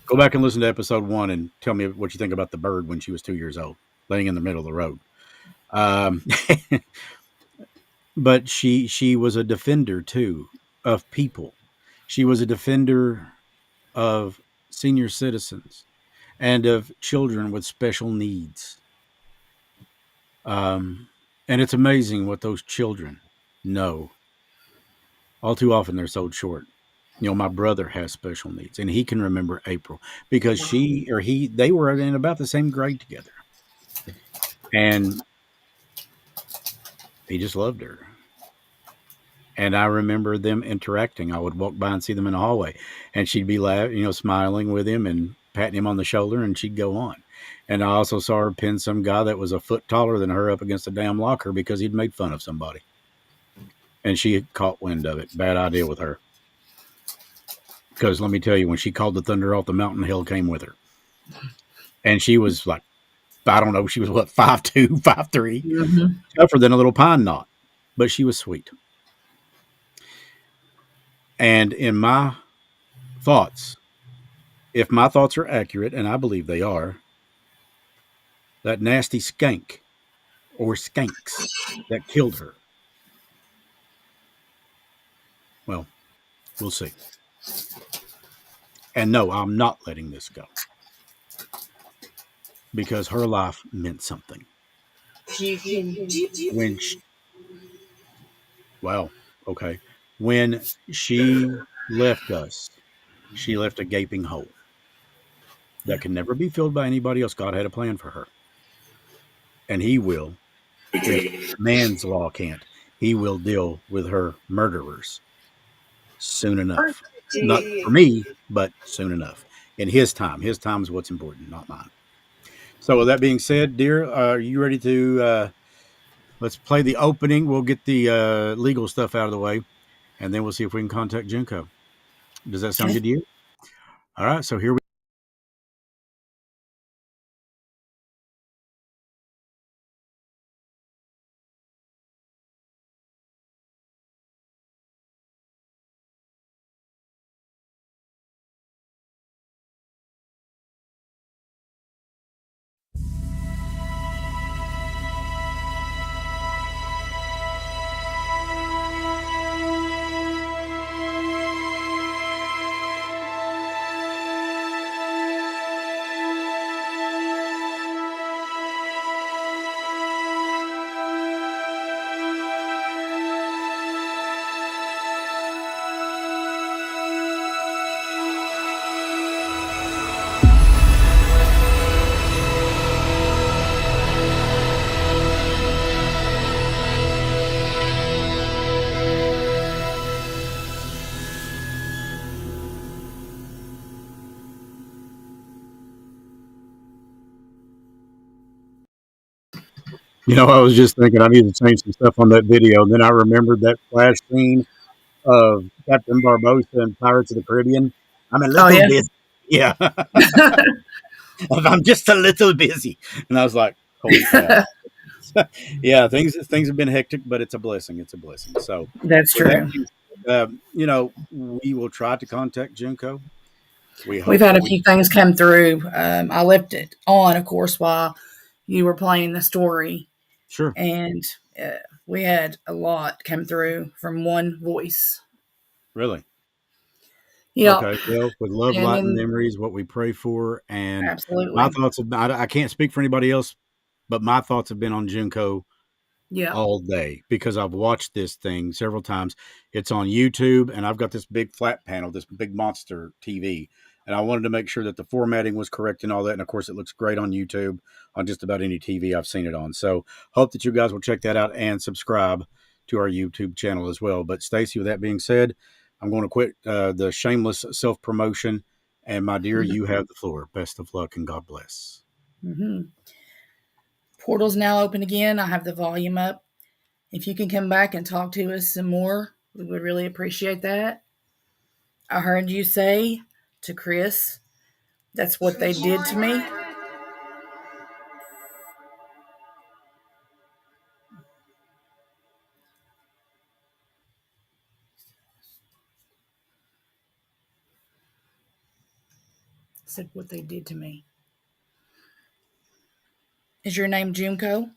Go back and listen to episode 1 and tell me what you think about the bird when she was 2 years old, laying in the middle of the road. But she was a defender, too, of people. She was a defender of senior citizens and of children with special needs. And it's amazing what those children know. All too often they're sold short. My brother has special needs, and he can remember April because they were in about the same grade together. And he just loved her. And I remember them interacting. I would walk by and see them in the hallway, and she'd be laughing, smiling with him and patting him on the shoulder, and she'd go on. And I also saw her pin some guy that was a foot taller than her up against a damn locker because he'd made fun of somebody. And she had caught wind of it. Bad idea with her. Because let me tell you, when she called the thunder off the mountain, hell came with her. And she was like, I don't know, she was what, 5'2", 5'3", tougher than a little pine knot. But she was sweet. And in my thoughts, if my thoughts are accurate, and I believe they are, that nasty skank or skanks that killed her. Well, we'll see. And no, I'm not letting this go because her life meant something. When she, well, okay, when she left us, she left a gaping hole that can never be filled by anybody else. God had a plan for her, and He will, if man's law can't, He will deal with her murderers soon enough. Not for me, but soon enough. In His time. His time is what's important, not mine. So, with that being said, dear, are you ready to let's play the opening? We'll get the legal stuff out of the way, and then we'll see if we can contact Junko. Does that sound Okay. good to you? All right. So here we. I was just thinking I need to change some stuff on that video. Then I remembered that flash scene of Captain Barbosa and Pirates of the Caribbean. I'm a Oh little yeah. busy. Yeah. I'm just a little busy. And I was like, holy cow. Yeah, things have been hectic, but it's a blessing. It's a blessing. So That's with that true. being said, we will try to contact Junko. We We've hope had that a we few things come through. I left it on, of course, while you were playing the story, sure. and we had a lot come through from one voice. Really. Yep. Okay. Well, with love, And light, and then memories, what we pray for, and my absolutely. thoughts about I can't speak for anybody else, but my thoughts have been on Junko Yep. all day because I've watched this thing several times. It's on YouTube, and I've got this big flat panel, this big monster TV, and I wanted to make sure that the formatting was correct and all that. And of course, it looks great on YouTube on just about any TV I've seen it on. So, hope that you guys will check that out and subscribe to our YouTube channel as well. But Stacy, with that being said, I'm going to quit the shameless self promotion. And my dear, you have the floor. Best of luck and God bless. Mm-hmm. Portal's now open again. I have the volume up. If you can come back and talk to us some more, we would really appreciate that. I heard you say to Chris, that's what they did to me. Said what they did to me. Is your name Junko?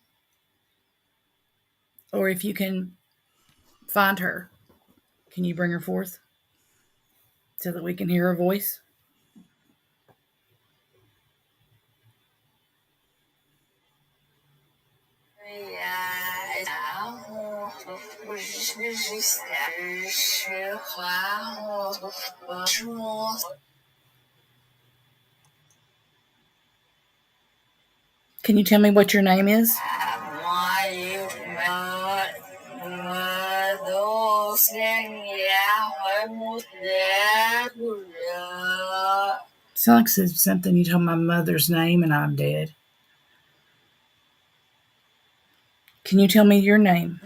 Or if you can find her, can you bring her forth so that we can hear her voice? Can you tell me what your name is? Sounds like something you told my mother's name and I'm dead. Can you tell me your name?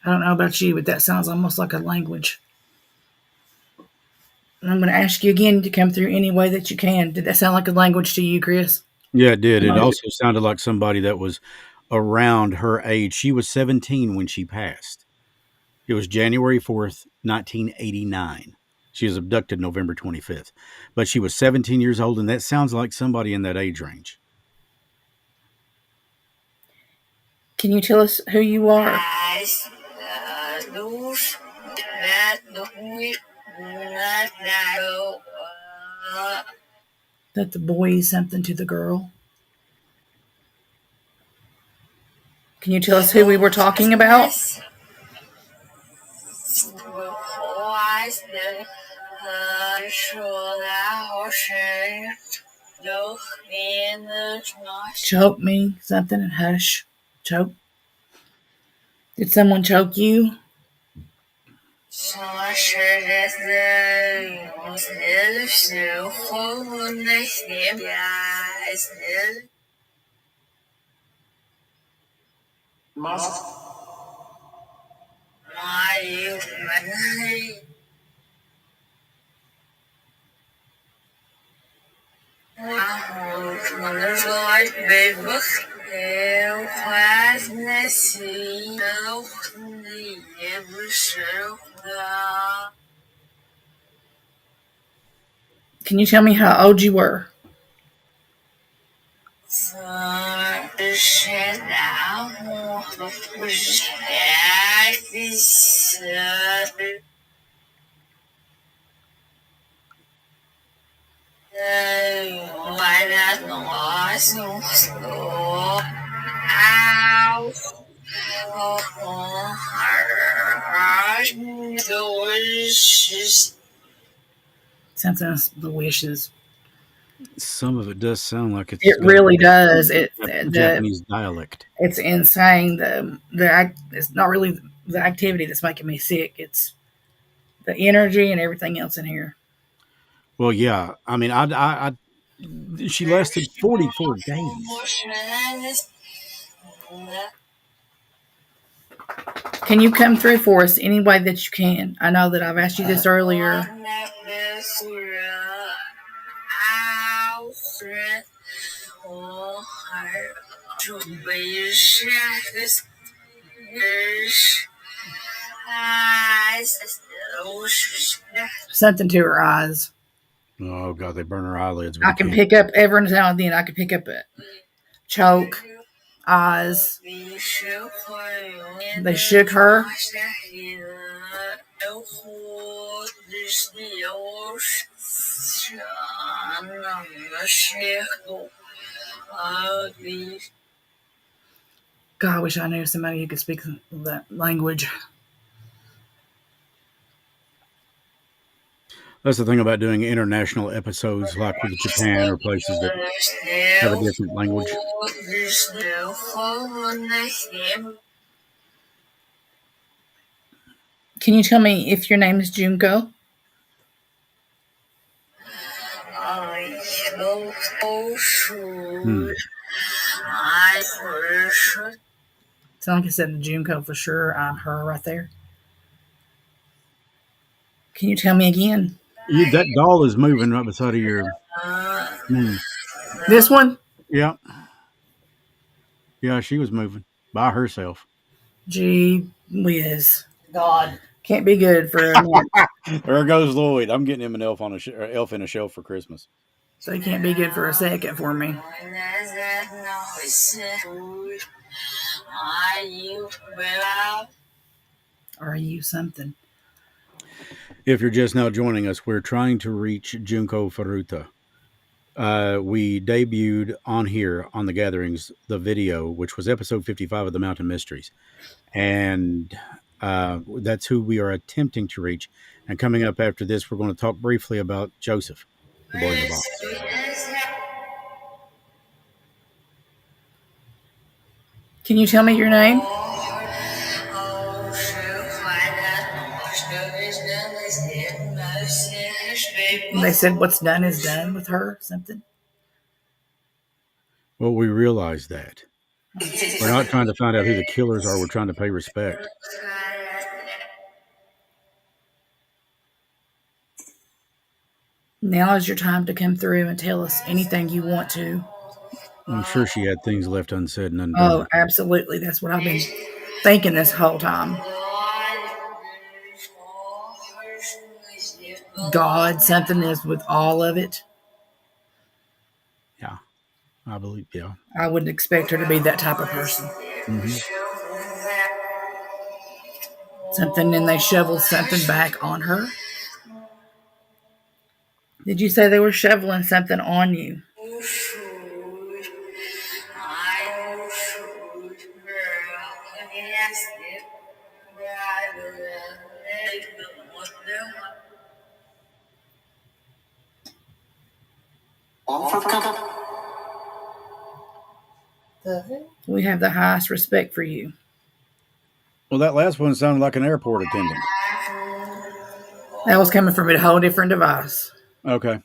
I don't know about you, but that sounds almost like a language. And I'm going to ask you again to come through any way that you can. Did that sound like a language to you, Chris? Yeah, it did. It also sounded like somebody that was around her age. She was 17 when she passed. It was January 4th, 1989. She was abducted November 25th. But she was 17 years old, and that sounds like somebody in that age range. Can you tell us who you are? That the boy is something to the girl. Can you tell us who we were talking about? Choke me, something, and hush. Choke. Did someone choke you? Can you tell me how old you were? Something the wishes. Some of it does sound like it's It got really does. a Japanese dialect. It's insane. It's not really the activity that's making me sick. It's the energy and everything else in here. Well, yeah. I mean, she lasted 44 days. Can you come through for us any way that you can? I know that I've asked you this earlier. Something to her eyes. Oh, God, they burn her eyelids. I can pick up every now and then. I can pick up a choke, eyes. They shook her. God, I wish I knew somebody who could speak that language. That's the thing about doing international episodes like with Japan or places that have a different language. Can you tell me if your name is Junko? Sound like I said Junko for sure. I'm her right there. Can you tell me again? That doll is moving right beside of your name. This one? Yeah. Yeah, she was moving by herself. Gee whiz. God. Can't be good for a minute. There goes Lloyd. I'm getting him an elf on elf in a shelf for Christmas. So he can't be good for a second for me. Are you something? If you're just now joining us, we're trying to reach Junko Furuta. We debuted on here on the Gatherings the video, which was episode 55 of the Mountain Mysteries, and that's who we are attempting to reach. And coming up after this, we're going to talk briefly about Joseph, the boy in the box. Can you tell me your name? They said what's done is done with her, something. Well, we realize that. We're not trying to find out who the killers are. We're trying to pay respect. Now is your time to come through and tell us anything you want to. I'm sure she had things left unsaid and Oh, undone. absolutely. That's what I've been thinking this whole time. God, something is with all of it. Yeah, I believe. Yeah. I wouldn't expect her to be that type of person. Mm-hmm. Something, and they shoveled something back on her. Did you say they were shoveling something on you? We have the highest respect for you. Well, that last one sounded like an airport attendant. That was coming from a whole different device. Okay.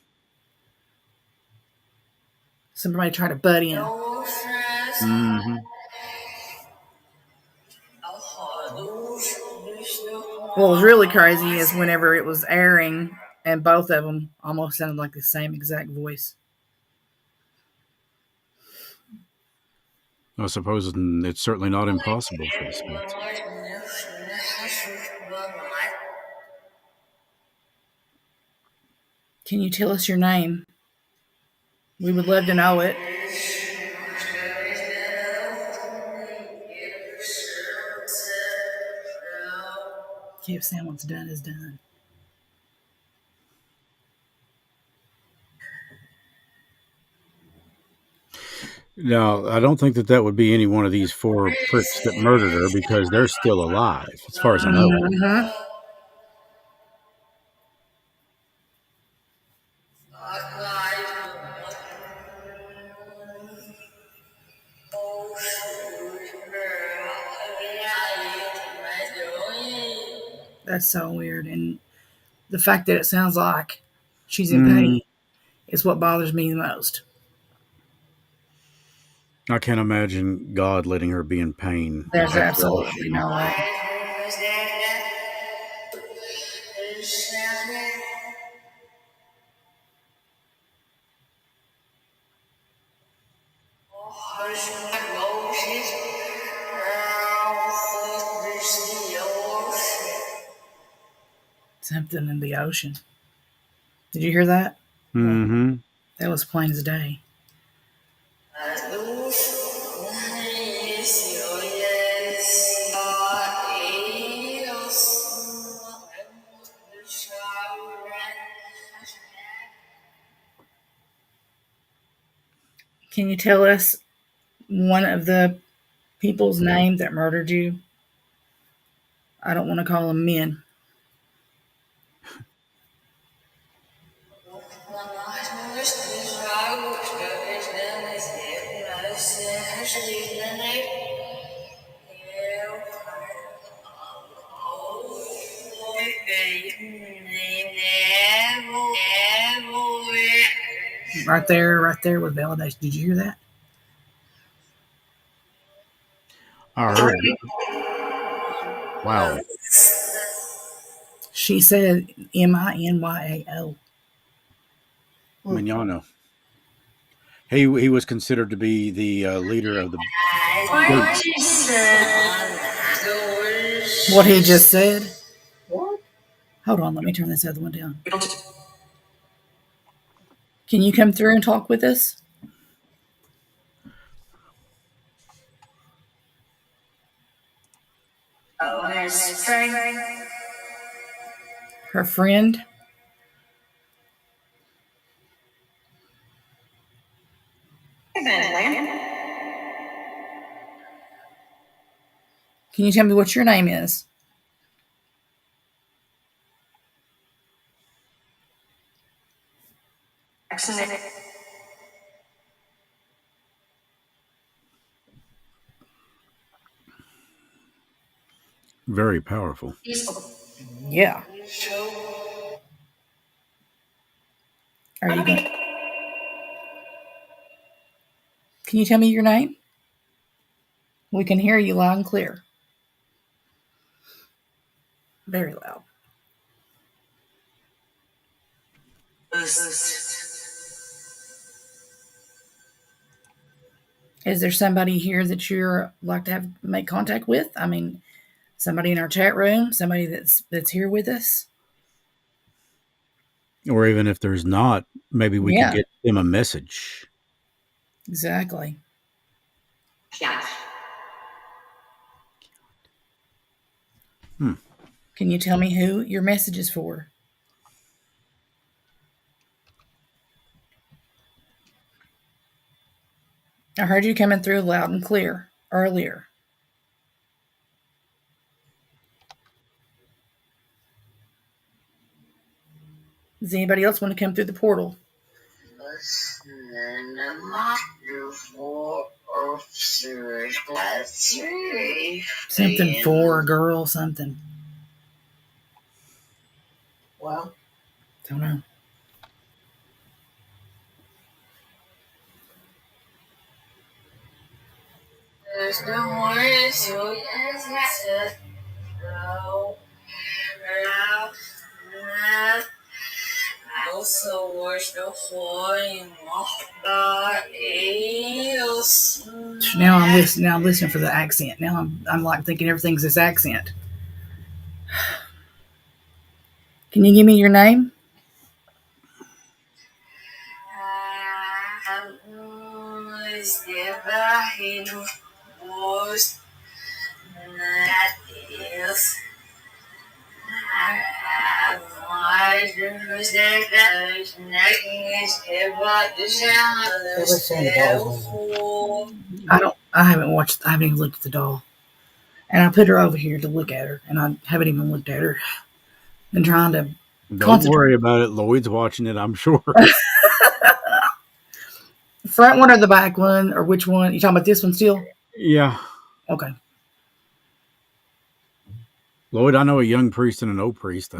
Somebody tried to butt in. Mm-hmm. What was really crazy is whenever it was airing, and both of them almost sounded like the same exact voice. I suppose it's certainly not impossible for the spirits. Can you tell us your name? We would love to know it. If someone's done is done. Now, I don't think that would be any one of these four pricks that murdered her because they're still alive, as far as I know. Mm-hmm. That's so weird. And the fact that it sounds like she's in pain is what bothers me the most. I can't imagine God letting her be in pain. There's absolutely no way. Something in the ocean. Did you hear that? Mm-hmm. That was plain as day. Can you tell us one of the people's name that murdered you? I don't want to call them men. Right there with validation. Did you hear that? I heard. Wow. She said Minyao. Mignano. He was considered to be the leader of the goats. What he just said? What? Hold on, let me turn this other one down. Can you come through and talk with us? Her friend? Can you tell me what your name is? Very powerful. Yeah. Are you going? Can you tell me your name? We can hear you loud and clear. Very loud. Is there somebody here that you're like to have make contact with? I mean, somebody in our chat room, somebody that's here with us. Or even if there's not, maybe we could Yeah, get them a message. exactly. Can you tell me who your message is for? I heard you coming through loud and clear earlier. Does anybody else want to come through the portal? Something for a girl, something. Well, Don't know. there's no more so yes, no. Also, where's the horn? Now I'm listening. Now I'm listening for the accent. Now I'm like thinking everything's this accent. Can you give me your name? I haven't watched. I haven't even looked at the doll, and I put her over here to look at her, and I haven't even looked at her. Been trying to Don't worry about it. Lloyd's watching it, I'm sure. Front one or the back one, or which one? You talking about this one still? Yeah. Okay. Lloyd, I know a young priest and an old priest.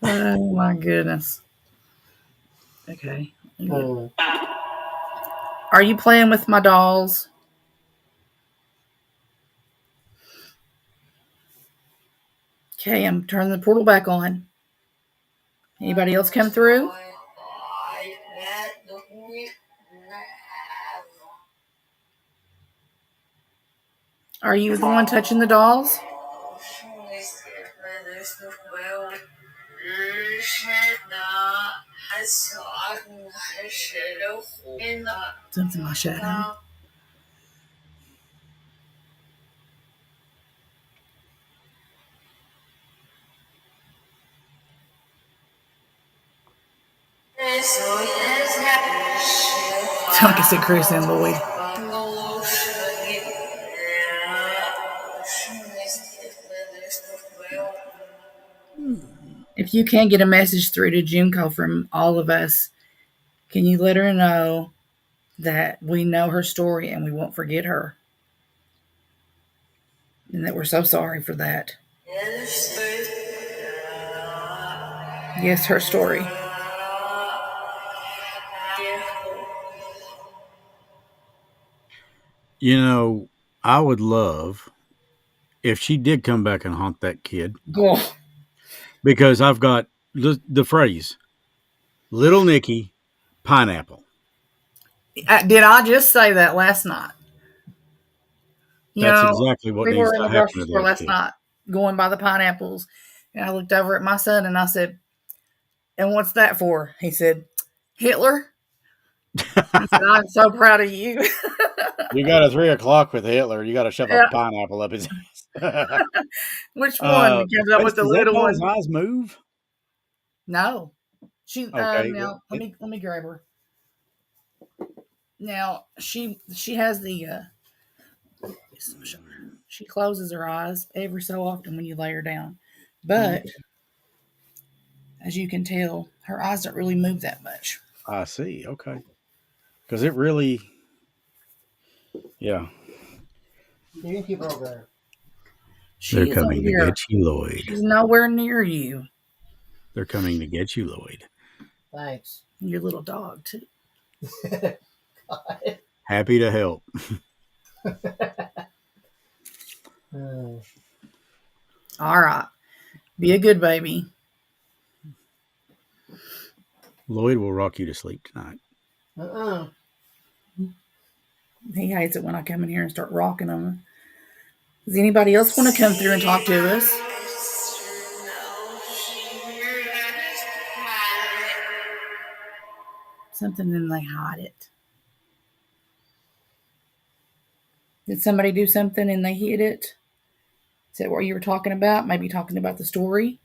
Oh my goodness. Okay. Are you playing with my dolls? Okay, I'm turning the portal back on. Anybody else come through? Are you the one touching the dolls? Something my shadow. Like I said, Chris and Lloyd. If you can't get a message through to Junko from all of us, can you let her know that we know her story and we won't forget her? And that we're so sorry for that. Yes, her story. You know, I would love if she did come back and haunt that kid. Oh. Because I've got the phrase, Little Nicky, pineapple. Did I just say that last night? That's exactly what we needs were in to the happen grocery to store that last kid. night going by the pineapples, and I looked over at my son and I said, "And what's that for?" He said, "Hitler." I said, "I'm so proud of you." You got a 3 o'clock with Hitler. You got to shove a pineapple up his ass. Which one? He comes up with the Does that little call one. his eyes move? No, she. Okay. Now let me grab her. Now she has the. She closes her eyes every so often when you lay her down, but as you can tell, her eyes don't really move that much. I see. Okay. Because it really, yeah. You can keep her over there. They're coming to get you, Lloyd. She's nowhere near you. They're coming to get you, Lloyd. Thanks. Your little dog too. Happy to help. All right. Be a good baby. Lloyd will rock you to sleep tonight. He hates it when I come in here and start rocking him. Does anybody else want to come through and talk to us? Something and they hide it. Did somebody do something and they hid it? Is that what you were talking about? Maybe talking about the story?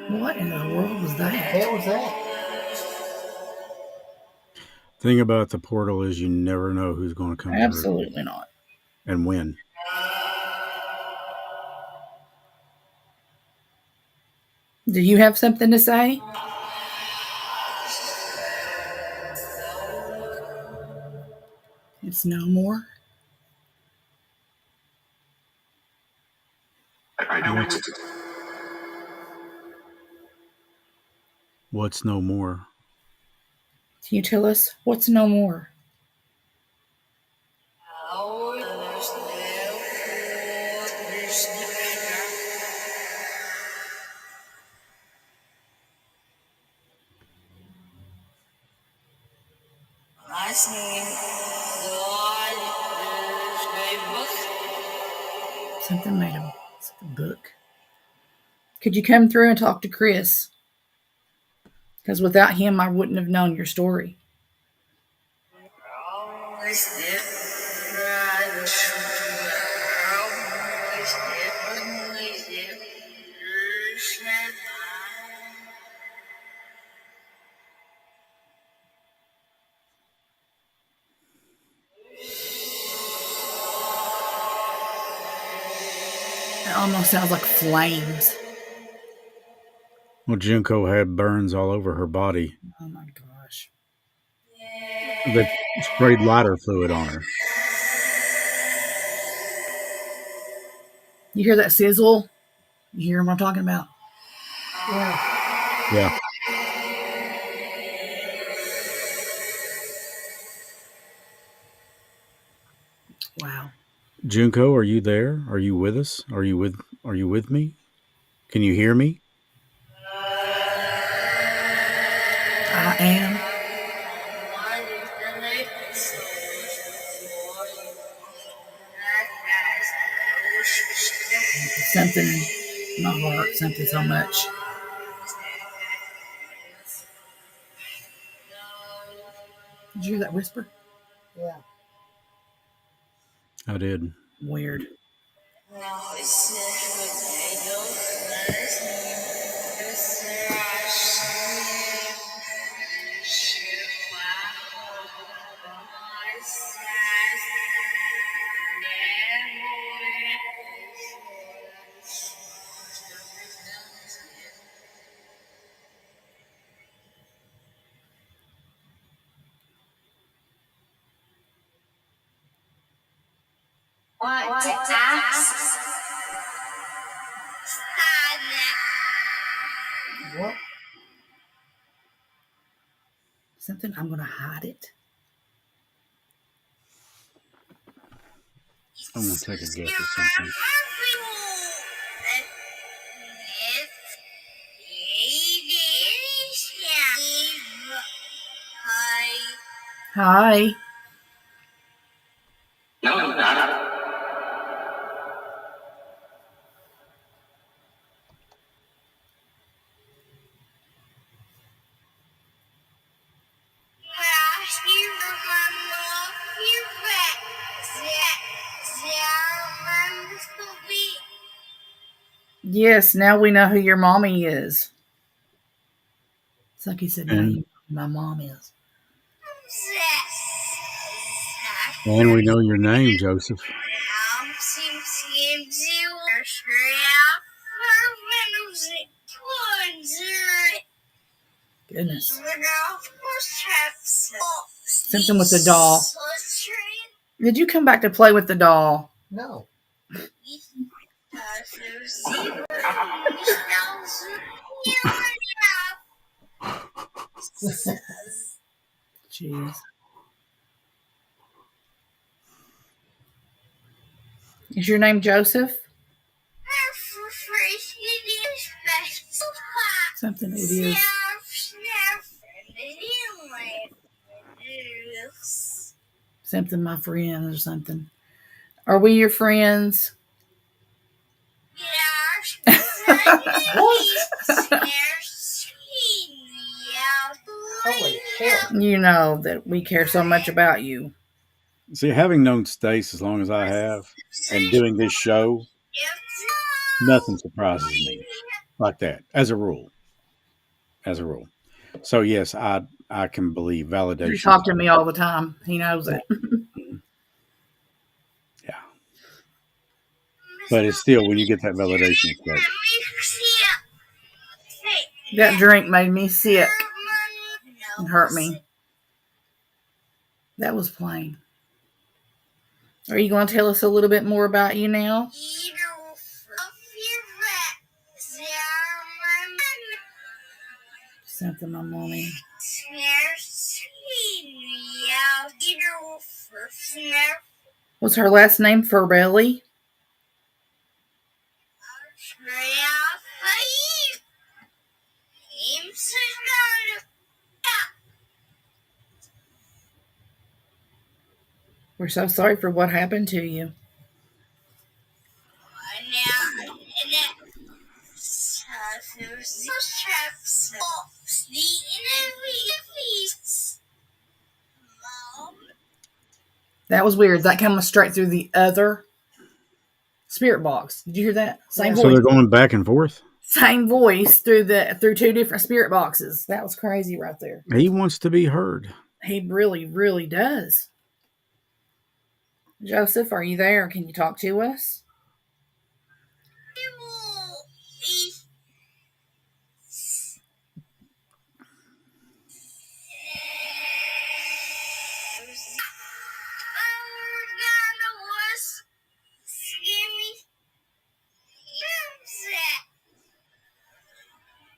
What in the world was that? What was that? Thing about the portal is you never know who's going to come through Absolutely not. and when. Do you have something to say? It's no more. I don't. What's no more? Can you tell us what's no more? Something made a book. Could you come through and talk to Chris? Because without him, I wouldn't have known your story. It almost sounds like flames. Well, Junko had burns all over her body. Oh my gosh. They sprayed lighter fluid on her. You hear that sizzle? You hear what I'm talking about? Yeah. Wow. Junko, are you there? Are you with us? Are you with me? Can you hear me? I am. Something in my heart, something so much. Did you hear that whisper? Yeah. I did. Weird. What to ask? What? Something, I'm going to hide it. I'm going to take a guess at something. Hi. No, not. Yes, now we know who your mommy is. It's like he said, now you know who my mom is. And we know your name, Joseph. Goodness. Something with the doll. Did you come back to play with the doll? No. Jeez. Is your name Joseph? Something it is. Something my friends or something. Are we your friends? Holy shit. You know that we care so much about you. See, having known Stace as long as I have and doing this show, nothing surprises me like that, as a rule. As a rule. So yes, I can believe You validation. talk to me all the time. He knows it. Yeah. But it's still, when you get that validation, it's like, that drink made me sick and hurt me. That was plain. Are you going to tell us a little bit more about you now? Something my mommy. What's her last name? Furbelly? We're so sorry for what happened to you. That was weird. That came straight through the other spirit box. Did you hear that? Same so voice. they're going back and forth? Same voice through two different spirit boxes. That was crazy right there. He wants to be heard. He really, really does. Joseph, are you there? Can you talk to us?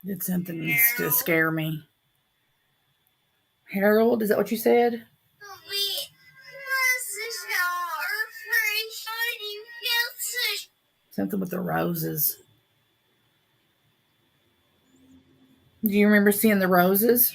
Did something to scare me. Harold, is that what you said? Something with the roses. Do you remember seeing the roses?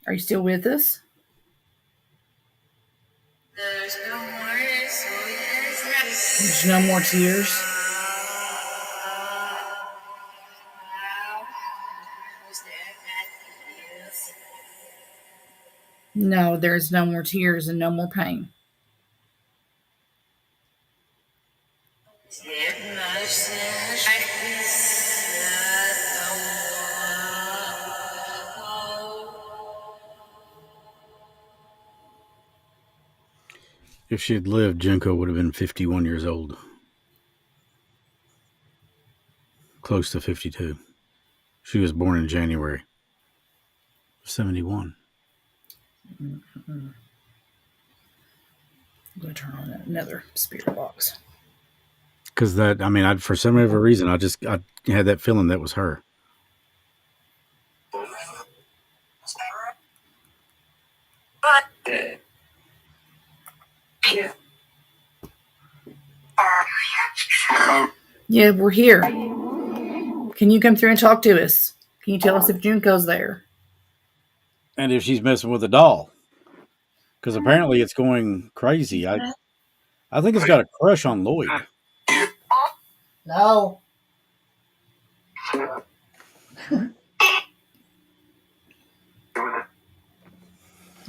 Are you still with us? There's no more tears. No, there's no more tears and no more pain. If she had lived, Junko would have been 51 years old. Close to 52. She was born in January of 71. Mm-hmm. I'm going to turn on another spirit box. Because for some other reason, I had that feeling that was her. Yeah, we're here. Can you come through and talk to us? Can you tell us if Junko's there? And if she's messing with a doll. Because apparently it's going crazy. I think it's got a crush on Lloyd. No.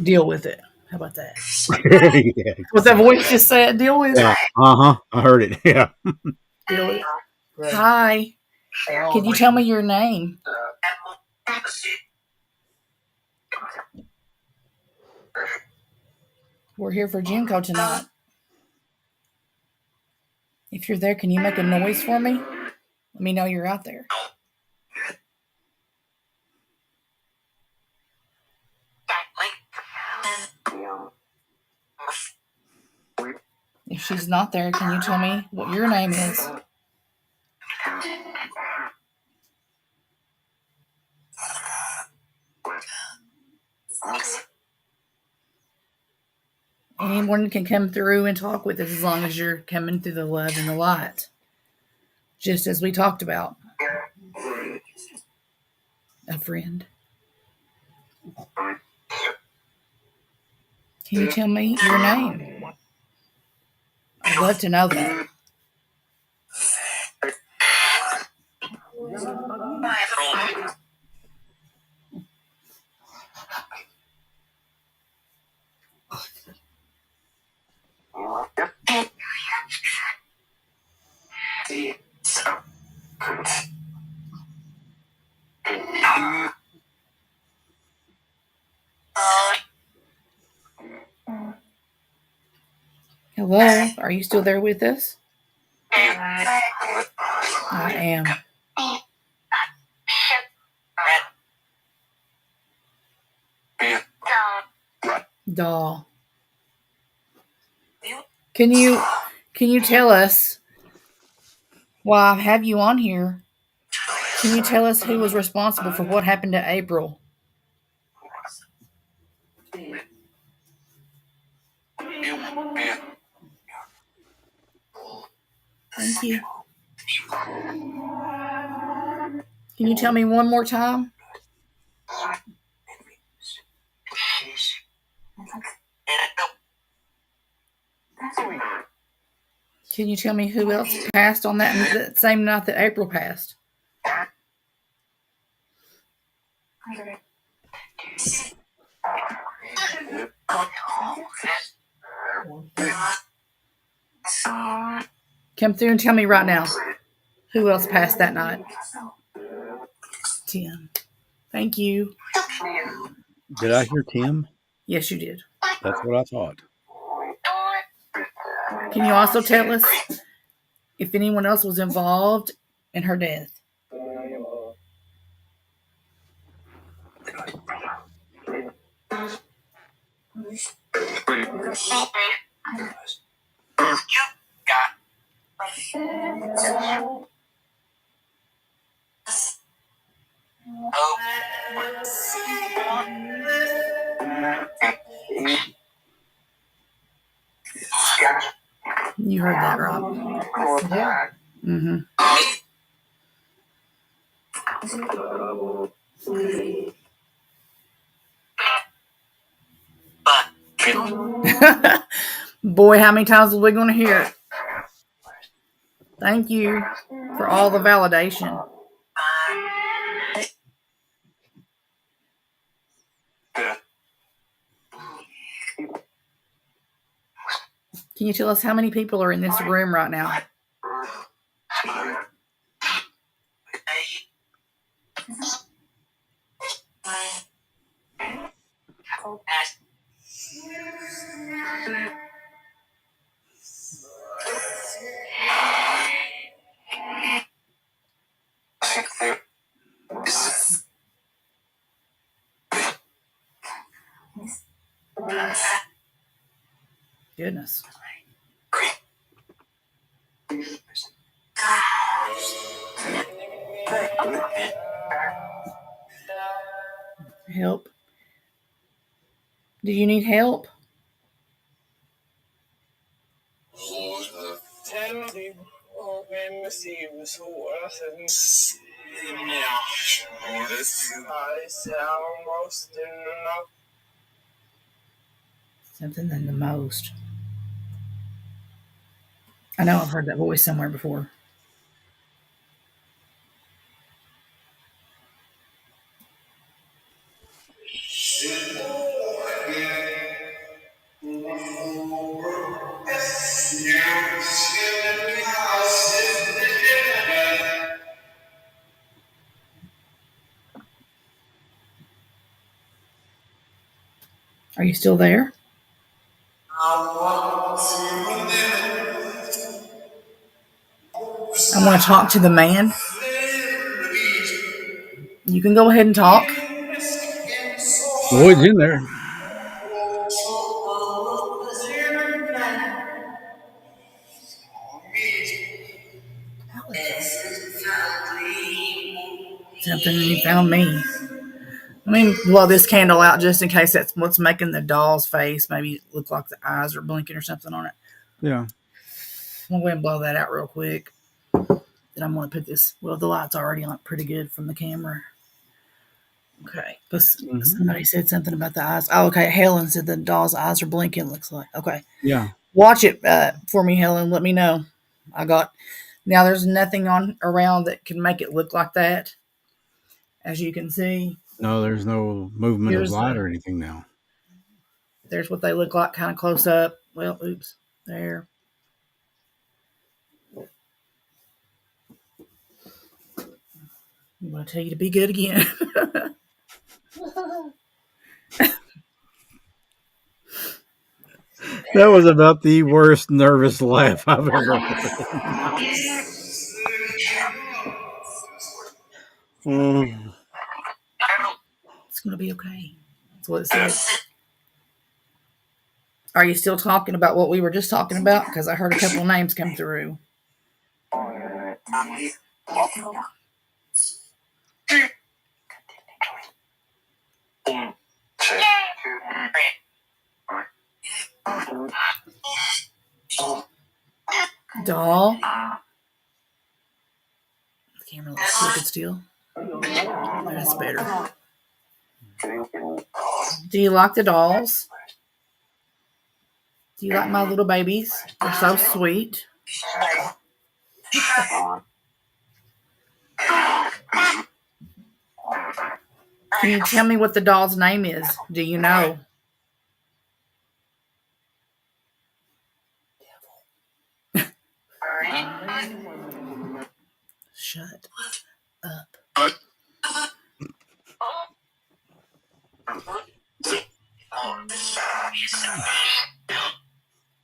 Deal with it. How about that? Yeah, What that voice just said? Deal with. yeah. I heard it. Yeah. Deal with. Hi. Can you tell me your name? We're here for Jinko tonight. If you're there, can you make a noise for me? Let me know you're out there. If she's not there, can you tell me what your name is? Anyone can come through and talk with us as long as you're coming through the love and the light. Just as we talked about. A friend. Can you tell me your name? I'd love to know that. Hello, are you still there with us? I am. Doll. Can you tell us why I have you on here? Can you tell us who was responsible for what happened to April? Thank you. Can you tell me one more time? Can you tell me who else passed on that same night that April passed? Come through and tell me right now. Who else passed that night? Tim. Thank you. Did I hear Tim? Yes, you did. That's what I thought. Can you also tell us if anyone else was involved in her death? You heard that, Rob. Yeah. Mm-hmm. Boy, how many times are we going to hear it? Thank you for all the validation. Can you tell us how many people are in this room right now? Goodness. Help. Do you need help? Something than the most. I know I've heard that voice somewhere before. you still there? I want to talk to the man. You can go ahead and talk. Lloyd's in there. Something you found me. Let me blow this candle out just in case that's what's making the doll's face maybe look like the eyes are blinking or something on it. Yeah. I'm going to go ahead and blow that out real quick. Then I'm going to put this. Well, the light's already on pretty good from the camera. Okay. But somebody said something about the eyes. Oh, okay. Helen said the doll's eyes are blinking, looks like. Okay. Yeah. Watch it for me, Helen. Let me know. Now there's nothing on around that can make it look like that. As you can see. No, there's no movement of light or anything now. There's what they look like kind of close up. Well, oops. There. I'm going to tell you to be good again. That was about the worst nervous laugh I've ever heard. It's going to be okay. That's what it says. Are you still talking about what we were just talking about? Because I heard a couple of names come through. Doll. The camera looks crooked still. That's better. Do you like the dolls? Do you like my little babies? They're so sweet. Can you tell me what the doll's name is? Do you know? Shut up.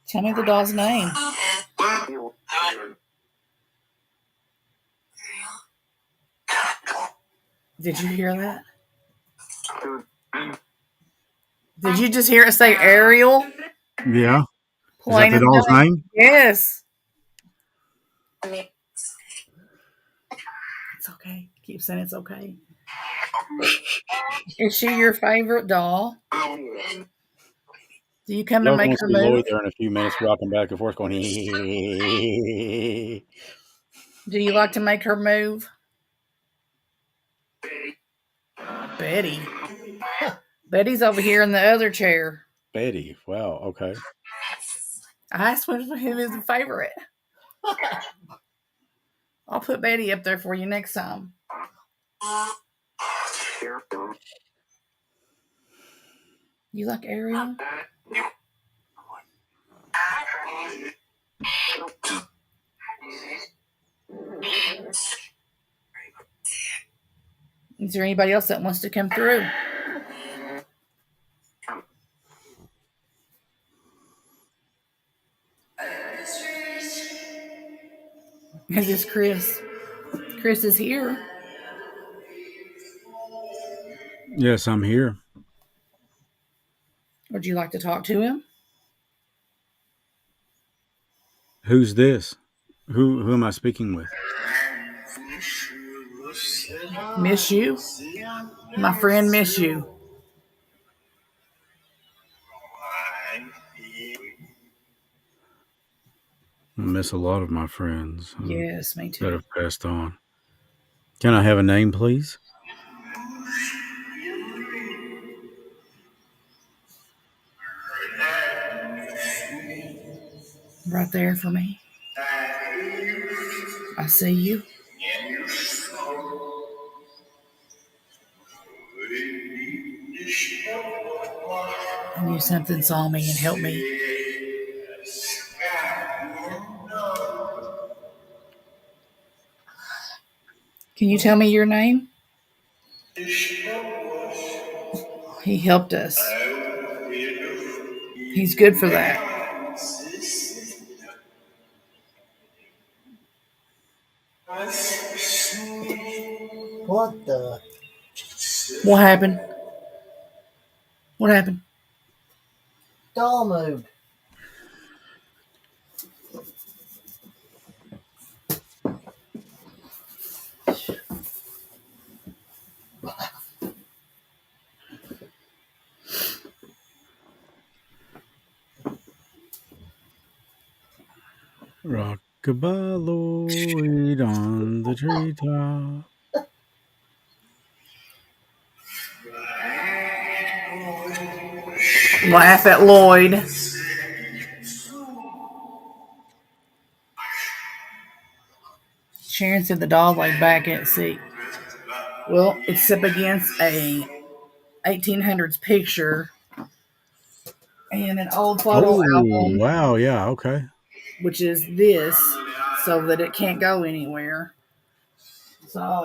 Tell me the doll's name. Did you hear that? Did you just hear it say Ariel? Yeah. Is Plain that the as doll's day. name? Yes. It's okay. Keep saying it's okay. Is she your favorite doll? Do you come Y'all and make gonna her see move? Lloyd there in a few minutes, rocking back and forth, going. Do you like to make her move? Betty. Betty's over here in the other chair. Betty. Wow. Okay. I asked who is the favorite. I'll put Betty up there for you next time. You like Ariel? Is there anybody else that wants to come through? Is this Chris? Chris is here. Yes, I'm here. Would you like to talk to him? Who's this? Who am I speaking with? Miss you? My friend miss you. I miss a lot of my friends Yes, me that too. have passed on. Can I have a name, please? Right there for me. I see you. I knew something saw me and helped me. Can you tell me your name? He helped us. He's good for that. What the? What happened? What happened? Doll moved. Rockabye Lloyd on the treetop. Laugh at Lloyd. Sharon said the dog laid back in its seat. Well, it's up against a 1800s picture and an old photo Oh, album, wow. Yeah. Okay. which is this, so that it can't go anywhere. So,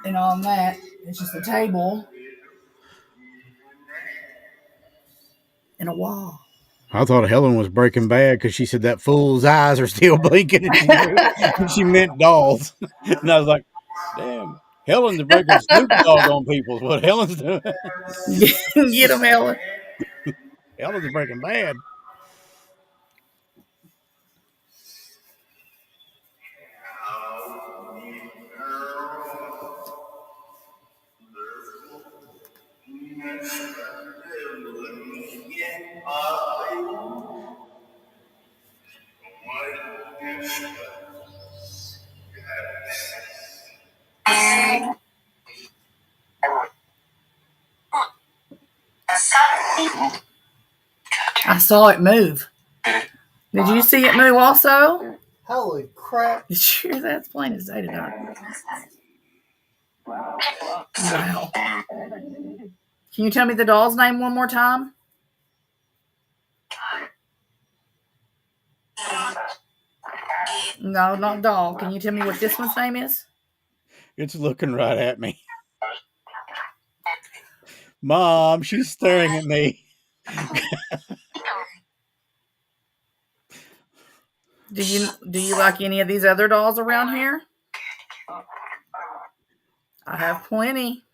and on that, it's just a table and a wall. I thought Helen was Breaking Bad because she said that fool's eyes are still blinking and she meant dolls. And I was like, damn, Helen's breaking Snoop Dogg on people is what Helen's doing. Get him, Helen. Helen's Breaking Bad. I saw it move. Did you see it move also? Holy crap. Did you hear that? It's plain as day tonight. Wow. Can you tell me the doll's name one more time? No, not doll. Can you tell me what this one's name is? It's looking right at me. Mom, she's staring at me. Do you like any of these other dolls around here? I have plenty.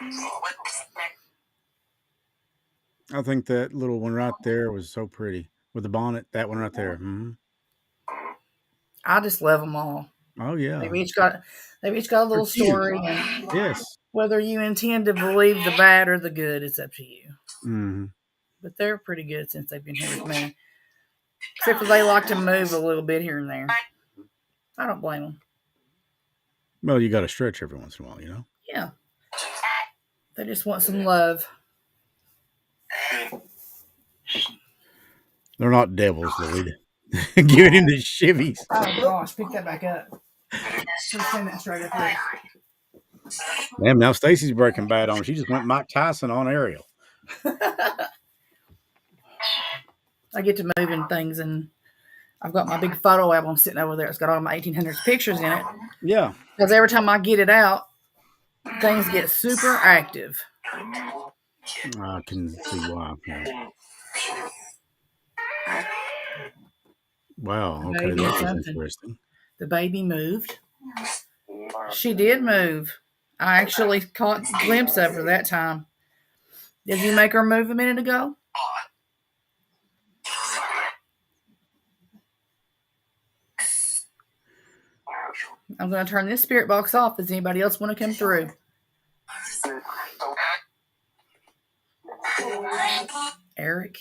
I think that little one right there was so pretty with the bonnet. That one right there. Mm-hmm. I just love them all. Oh yeah. They've each got a little story, and yes. Whether you intend to believe the bad or the good, it's up to you. Mm-hmm. But they're pretty good since they've been here with me. Except for they like to move a little bit here and there. I don't blame them. Well, you got to stretch every once in a while, you know? Yeah. They just want some love. They're not devils, Lloyd. Giving him the shivvies. Oh, gosh. Pick that back up. Just send that straight up there. Damn, now Stacy's Breaking Bad on. She just went Mike Tyson on Ariel. I get to moving things, and I've got my big photo album sitting over there. It's got all my 1800s pictures in it. Yeah. Because every time I get it out, things get super active. I can see why. Yeah. Wow. Okay, that was interesting. The baby moved. She did move. I actually caught a glimpse of her that time. Did you make her move a minute ago? I'm going to turn this spirit box off. Does anybody else want to come through? Eric?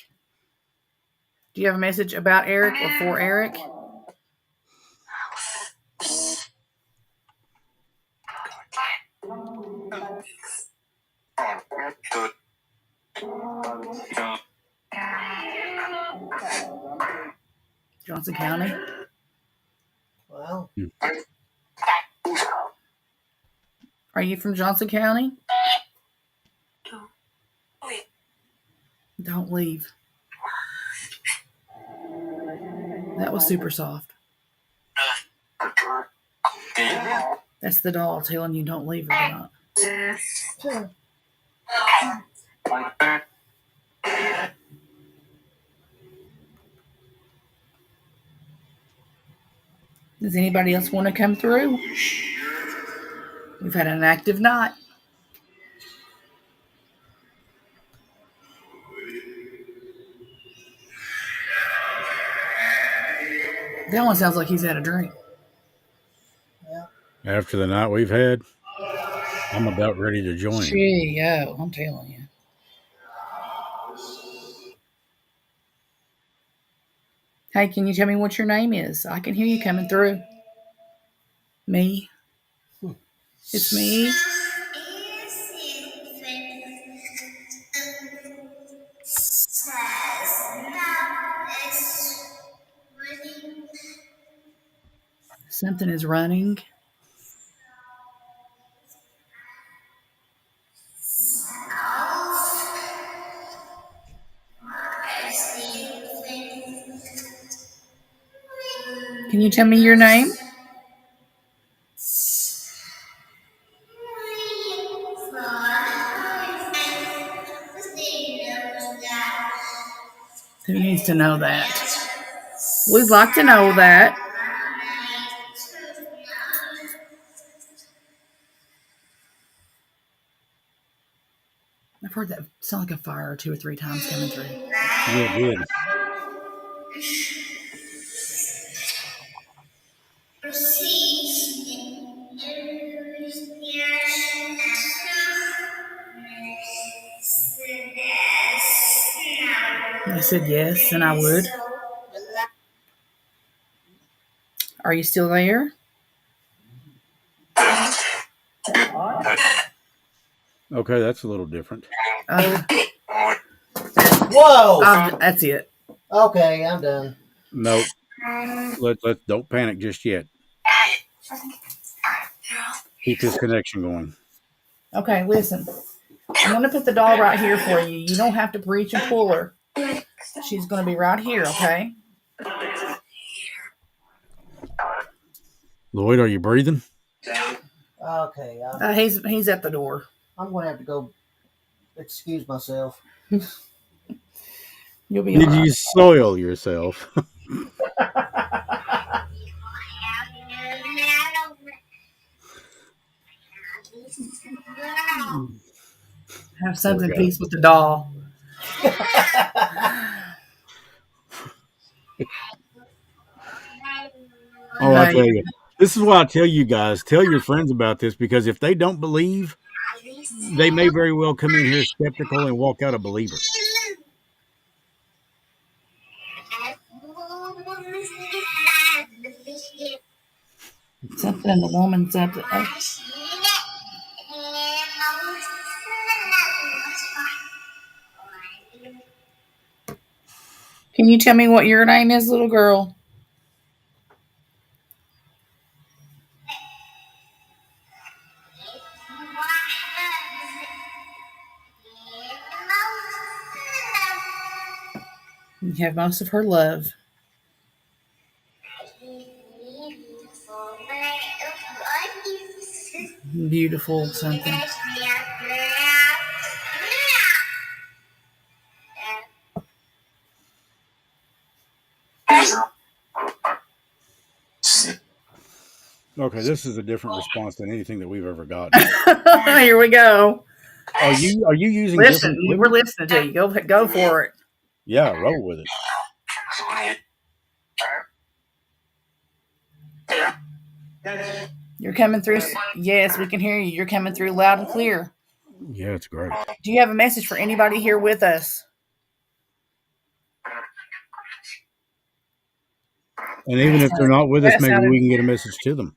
Do you have a message about Eric or for Eric? Johnson County? Well. Are you from Johnson County? Don't leave. That was super soft. That's the doll telling you don't leave or not. Does anybody else want to come through? We've had an active night. That one sounds like he's had a drink. After the night we've had, I'm about ready to join him. Gee, I'm telling you. Hey, can you tell me what your name is? I can hear you coming through. Me? It's me. Something is running. Can you tell me your name? Who needs to know that? We'd like to know that. I've heard that sound like a fire 2 or 3 times coming through. Yeah, it did. I said yes, and I would. Are you still there? Okay, that's a little different. Whoa! That's it. Okay, I'm done. Nope. Let's don't panic just yet. Keep this connection going. Okay, listen. I'm going to put the doll right here for you. You don't have to reach and pull her. She's going to be right here, okay? Lloyd, are you breathing? Okay. He's at the door. I'm going to have to go excuse myself. You'll be Did all right. you soil yourself? Have something peace with the doll. Oh, I tell you, this is why I tell you guys, tell your friends about this, because if they don't believe, they may very well come in here skeptical and walk out a believer. Something in the woman's up. Can you tell me what your name is, little girl? You have most of her love. Beautiful something. Okay, this is a different response than anything that we've ever gotten. Here we go. Are you using Listen, different we're equipment? listening to you. Go for it. Yeah, roll with it. You're coming through. Yes, we can hear you. You're coming through loud and clear. Yeah, it's great. Do you have a message for anybody here with us? And even if they're not with us, maybe we can get a message to them.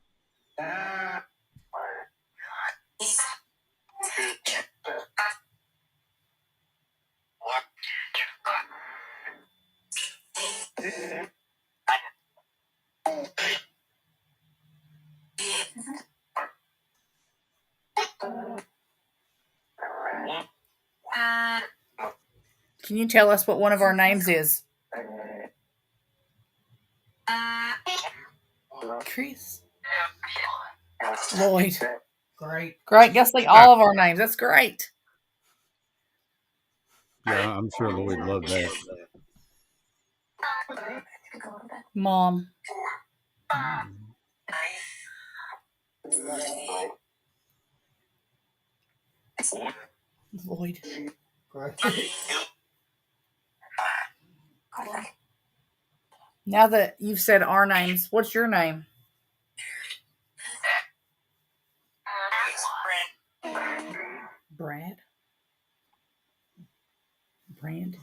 Can you tell us what one of our names is? Chris. Lloyd. Great. Guess like all of our names. That's great. Yeah, I'm sure Lloyd loved that. Mom. Lloyd. Now that you've said our names, what's your name? Brad. Brand.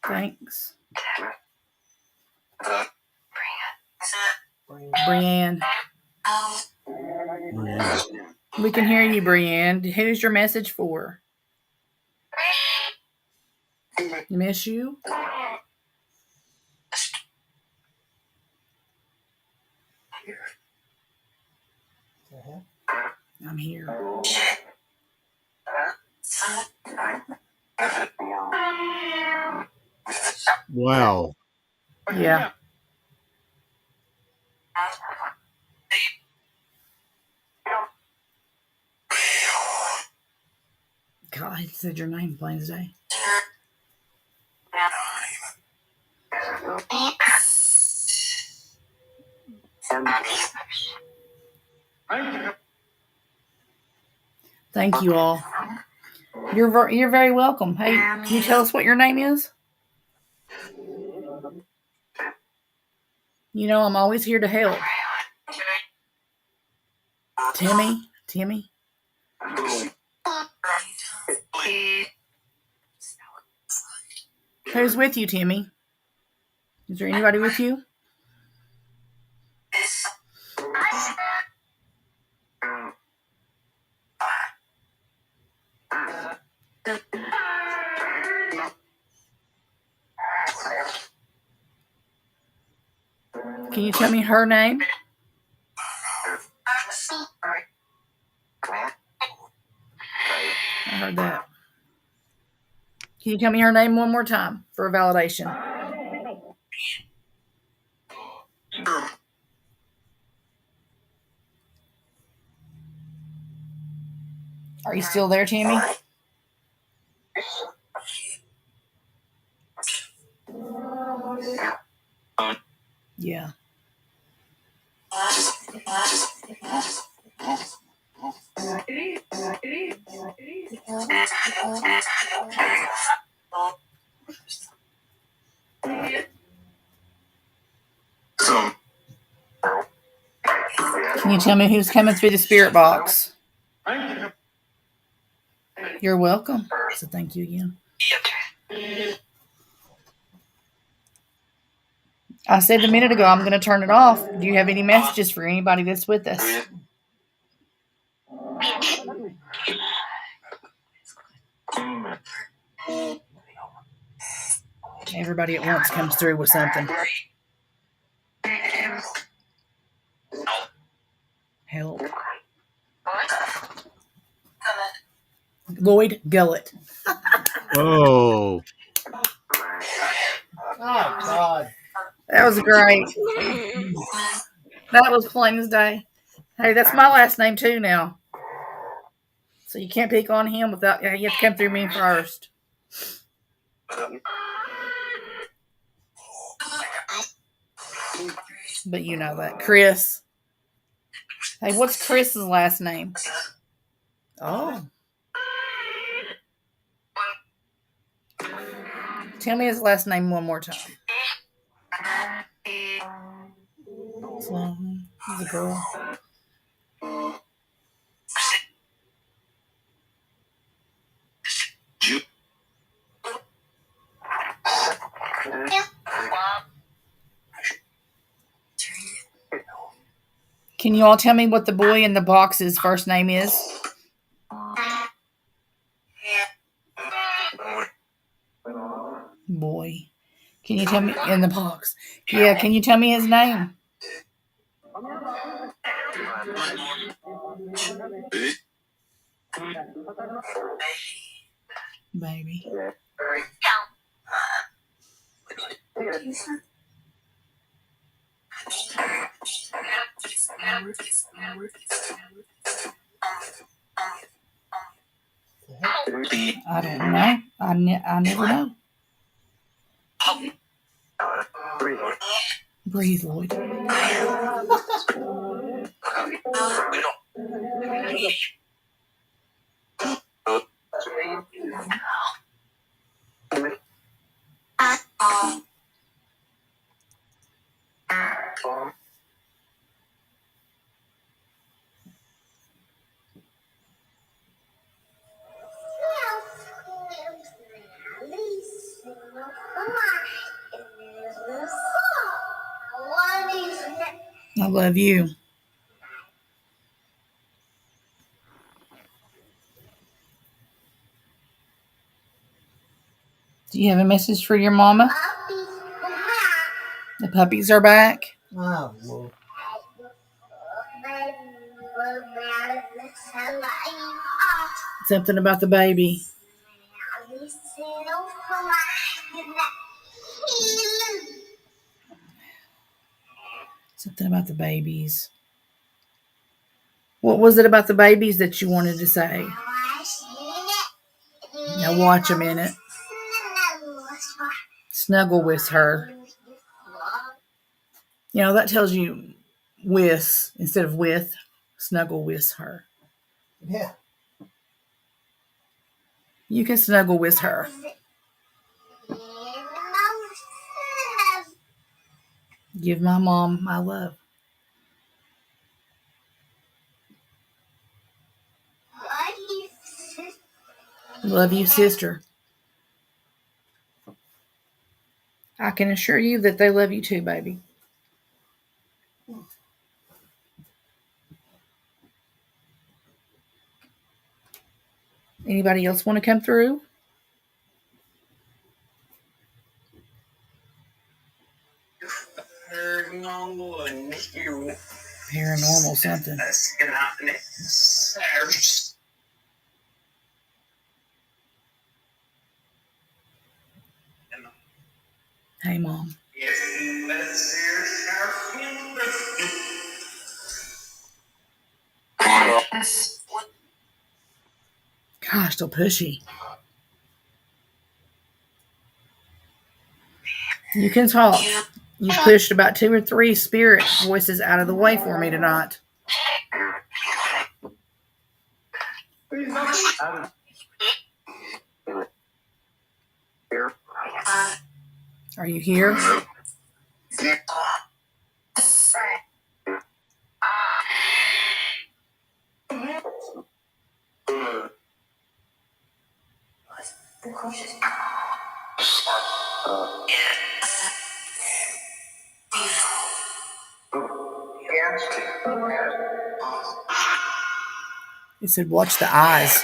Thanks. Brienne. We can hear you, Brienne. Who's your message for? Miss you? I'm here. Wow. Yeah. God, I said your name plain as day. Thank you all. You're very welcome. Hey, can you tell us what your name is? You know, I'm always here to help. Timmy. Who's with you, Timmy? Is there anybody with you? Can you tell me her name? I heard that. Can you tell me her name one more time for a validation? Are you still there, Timmy? Yeah. Can you tell me who's coming through the spirit box? You're welcome. So thank you again. I said a minute ago I'm going to turn it off. Do you have any messages for anybody that's with us? Everybody at once comes through with something. Help. Lloyd Gullett. Oh. Oh, God. That was great. That was plain as day. Hey, that's my last name too now. So you can't pick on him without, you have to come through me first. But you know that. Chris. Hey, what's Chris's last name? Oh. Tell me his last name one more time. Sloan. He's a girl. Can you all tell me what the boy in the box's first name is? Boy. Can you tell me in the box? Yeah, can you tell me his name? Baby. I don't know. I never know. Breathe, Lloyd. I love you. Do you have a message for your mama? The puppies are back. Oh, Lord. Something about the baby. Something about the babies. What was it about the babies that you wanted to say? Now watch a minute. Snuggle with her. You know, that tells you with instead of with. Snuggle with her. Yeah. You can snuggle with her. Give my mom my love. Love you, sister. I can assure you that they love you too, baby. Anybody else want to come through? Paranormal something. Hey, Mom. Gosh, so pushy. You can talk. You pushed about 2 or 3 spirit voices out of the way for me tonight. Are you here? It said, watch the eyes.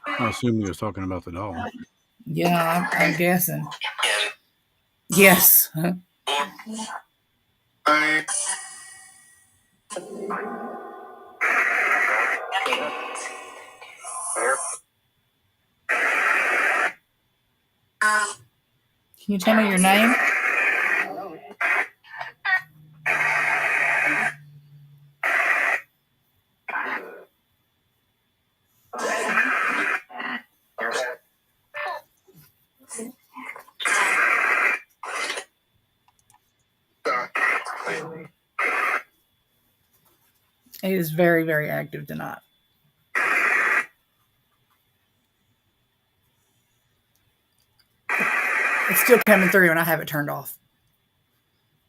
I assume he was talking about the doll. Yeah, I'm guessing. Yes. Can you tell me your name? It is very, very active tonight. It's still coming through and I have it turned off.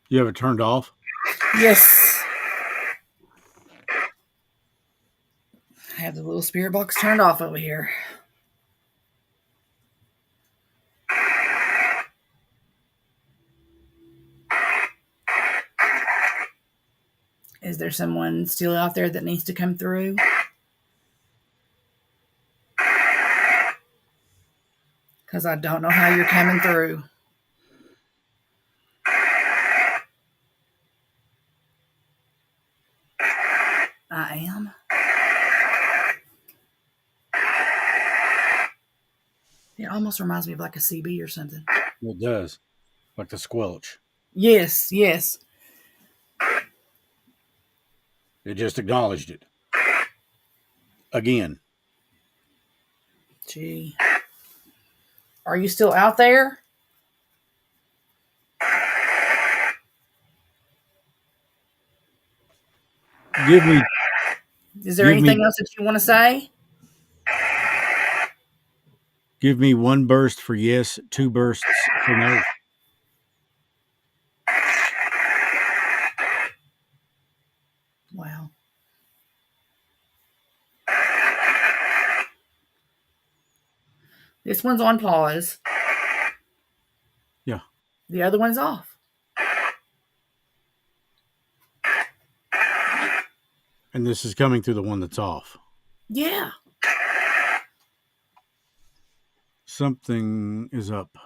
You have it turned off? Yes. I have the little spirit box turned off over here. Is there someone still out there that needs to come through? Because I don't know how you're coming through. I am. It almost reminds me of like a CB or something. It does. Like the squelch. Yes, yes. It just acknowledged it. Again. Gee. Are you still out there? Give me. Is there Give me. anything else that you want to say? Give me 1 burst for yes, 2 bursts for no. Wow. This one's on pause. Yeah. The other one's off. And this is coming through the one that's off. Yeah. Something is up.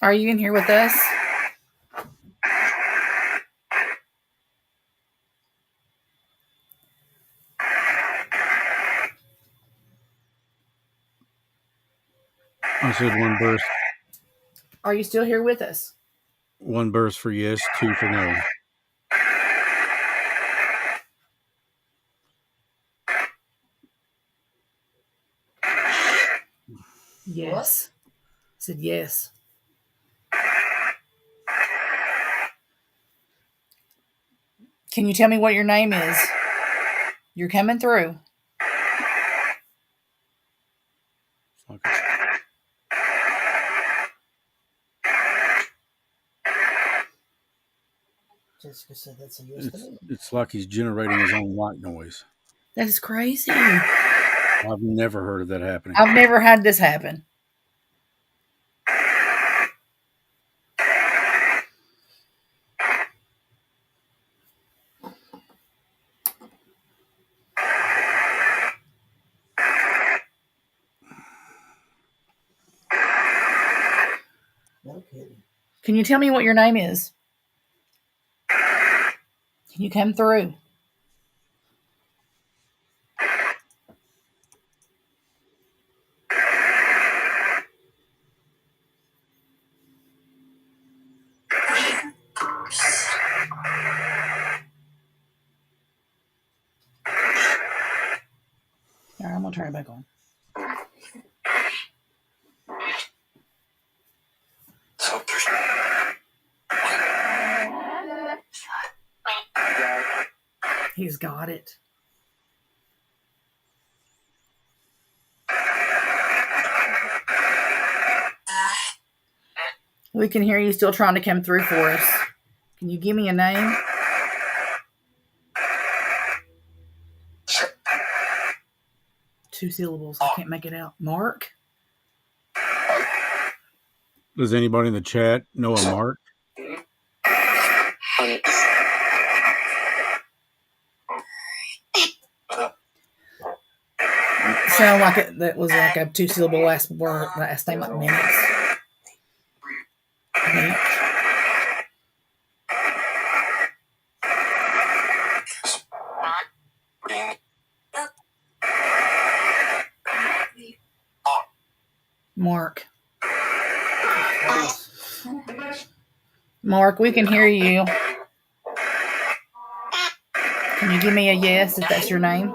Are you in here with us? I said 1 burst. Are you still here with us? 1 burst for yes, 2 for no. Yes. I said yes. Can you tell me what your name is? You're coming through. Jessica said that's a yes to me. It's like he's generating his own white noise. That is crazy. I've never heard of that happening. I've never had this happen. No kidding. Can you tell me what your name is? Can you come through? All right, I'm going to turn it back on. He's got it. We can hear you still trying to come through for us. Can you give me a name? Two syllables. I can't make it out. Mark? Does anybody in the chat know a Mark? Sound like it. That was like a 2-syllable last word, last name, like minutes. Mark. Mark, we can hear you. Can you give me a yes if that's your name?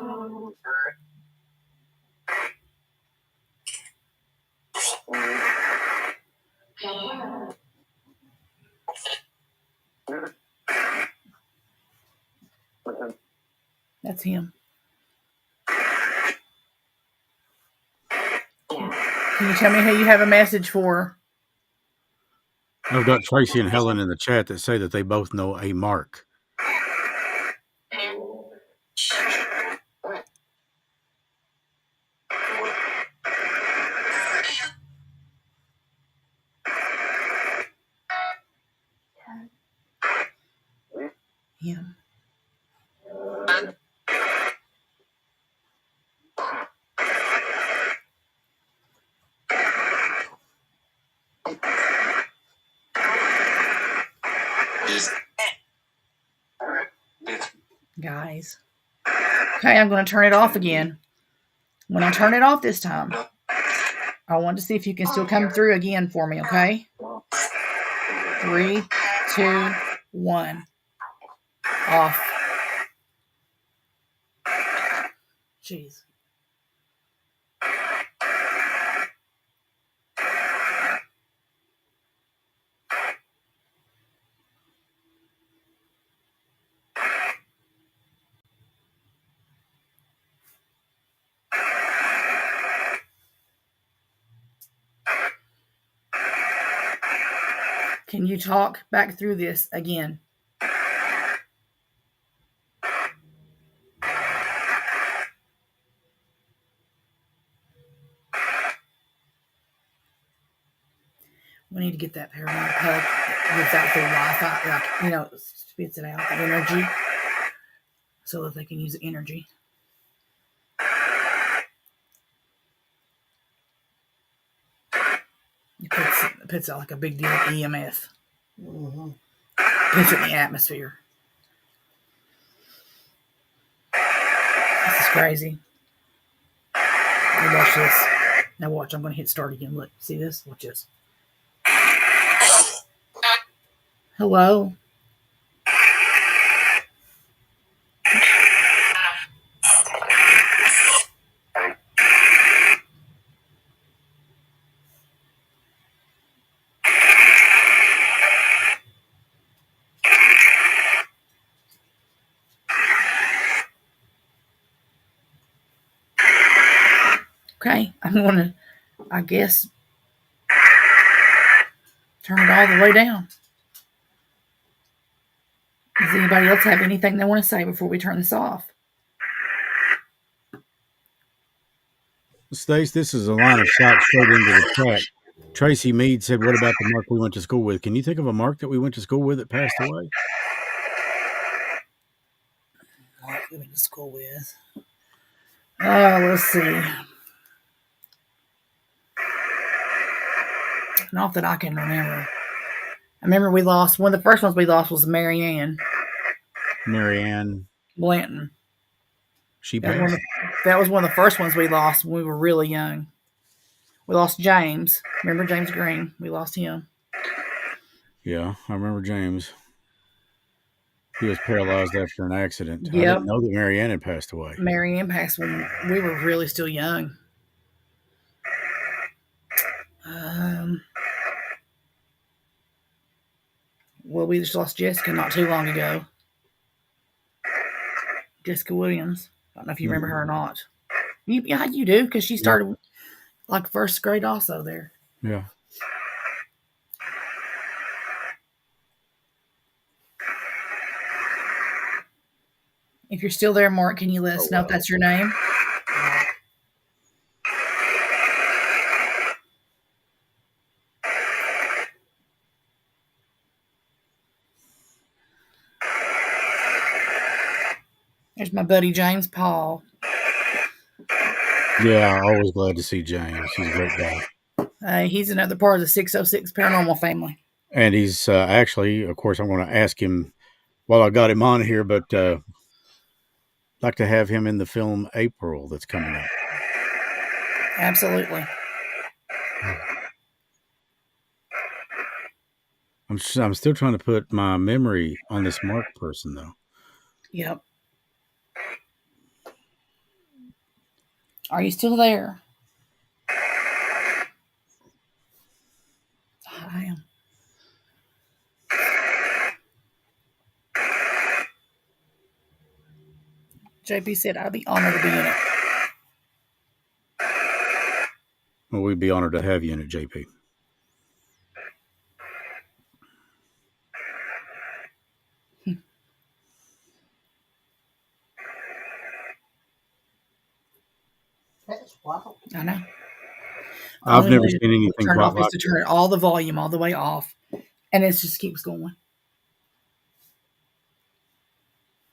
That's him. Can you tell me who you have a message for? I've got Tracy and Helen in the chat that say that they both know a Mark. Him. Guys. Okay, I'm going to turn it off again. When I turn it off this time, I want to see if you can still come through again for me, okay? 3, 2, 1. Off. Jeez. Can you talk back through this again? We need to get that paramedic plug that gives out the Wi-Fi, spits it out, the energy, so that they can use the energy. It puts out like a big deal of EMF. Mm-hmm. Puts it in the atmosphere. This is crazy. Now watch this. Now watch, I'm going to hit start again. Look, see this? Watch this. Hello? Okay, I'm going to, I guess, turn it all the way down. Does anybody else have anything they want to say before we turn this off? Stace, this is a line of shot straight into the chat. Tracy Mead said, "What about the Mark we went to school with?" Can you think of a Mark that we went to school with that passed away? Mark we went to school with. Let's see. Not that I can remember. I remember we lost, one of the first ones we lost was Marianne Blanton. She passed? That was one of the first ones we lost when we were really young. We lost James. Remember James Green? We lost him. Yeah, I remember James. He was paralyzed after an accident. Yep. I didn't know that Marianne had passed away. Marianne passed when we were really still young. Well, we just lost Jessica not too long ago. Jessica Williams. I don't know if you remember her or not. Yeah, you do, because she started like first grade also there. Yeah. If you're still there, Mark, can you let us know if that's your name? There's my buddy James Paul. Yeah, always glad to see James. He's a great guy. He's another part of the 606 Paranormal family. And he's actually, of course, I'm going to ask him while I got him on here, but like to have him in the film April that's coming up. Absolutely. I'm still trying to put my memory on this Mark person, though. Yep. Are you still there? I am. JP said, I'd be honored to be in it. Well, we'd be honored to have you in it, JP. That's wild. I know. I've never seen anything quite like it. To turn all the volume all the way off, and it just keeps going.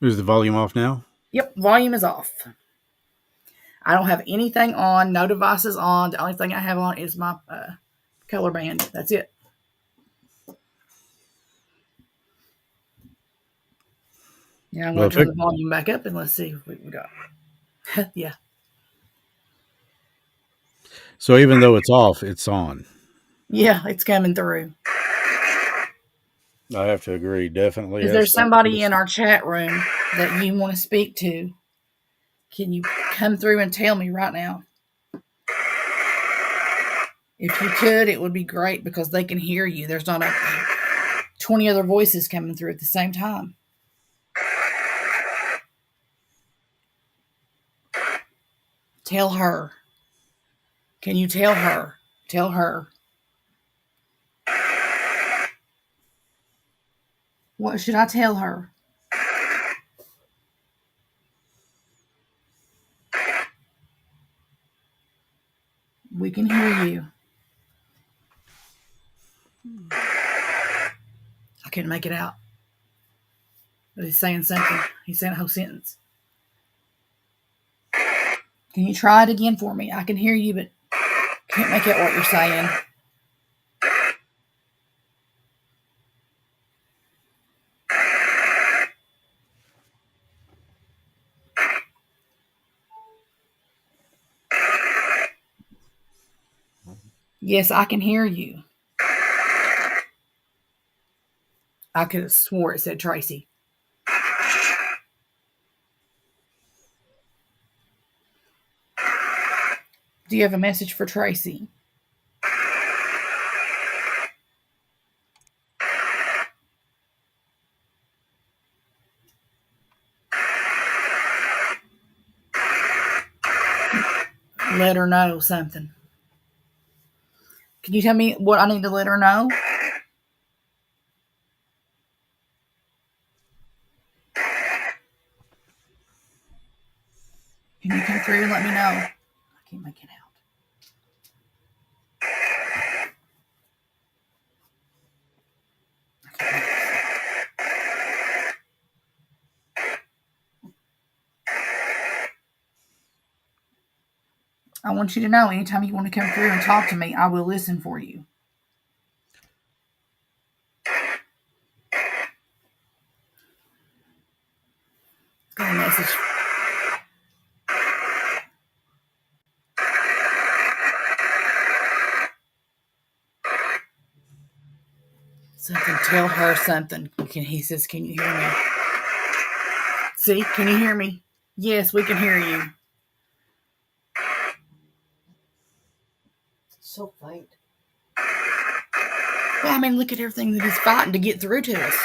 Is the volume off now? Yep, volume is off. I don't have anything on, no devices on. The only thing I have on is my color band. That's it. Yeah, I'm going to turn the volume back up and let's see if we can go. Yeah. So even though it's off, it's on. Yeah, it's coming through. I have to agree, definitely. Is there somebody in our chat room that you want to speak to? Can you come through and tell me right now? If you could, it would be great because they can hear you. There's not 20 other voices coming through at the same time. Tell her. Can you tell her? Tell her. What should I tell her? We can hear you. I couldn't make it out. But he's saying something. He's saying a whole sentence. Can you try it again for me? I can hear you, but can't make out what you're saying. Yes, I can hear you. I could have swore it said Tracy. Do you have a message for Tracy? Let her know something. Can you tell me what I need to let her know? Can you come through and let me know? I can't make it out. I want you to know anytime you want to come through and talk to me, I will listen for you. Got a message. Something, tell her something. He says, can you hear me? See, can you hear me? Yes, we can hear you. So faint. Well, I mean, look at everything that he's fighting to get through to us.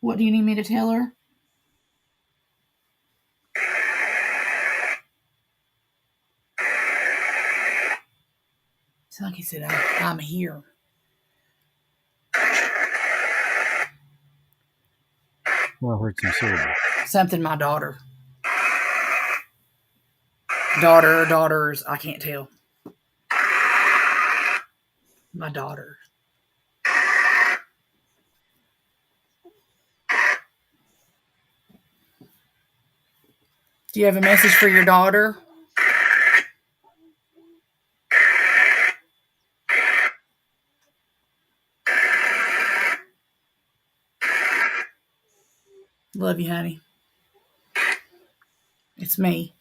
What do you need me to tell her? It's like he said, I'm here. Well, I heard some syllable. Something, my daughter. Daughter or daughters, I can't tell. My daughter. Do you have a message for your daughter? Love you, honey. It's me.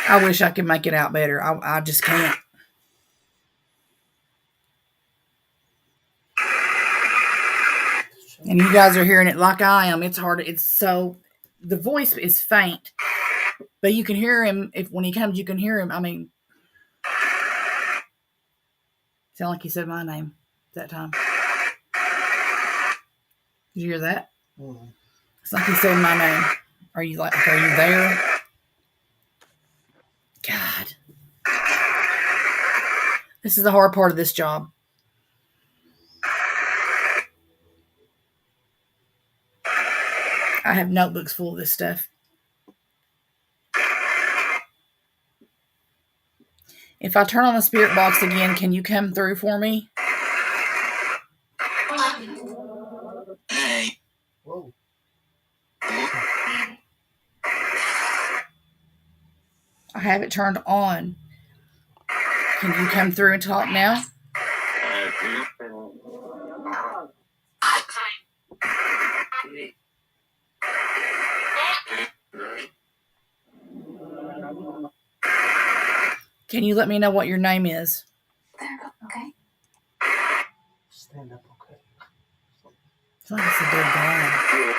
I wish I could make it out better. I just can't. And you guys are hearing it like I am. It's hard. It's so, the voice is faint, but you can hear him. When he comes, you can hear him. I mean, sound like he said my name that time. Did you hear that? Mm-hmm. It's like he said my name. Are you there? God. This is the hard part of this job. I have notebooks full of this stuff. If I turn on the spirit box again, can you come through for me? Whoa. I have it turned on. Can you come through and talk now? Can you let me know what your name is? Okay. Stand up, okay. It's like it's a dead guy.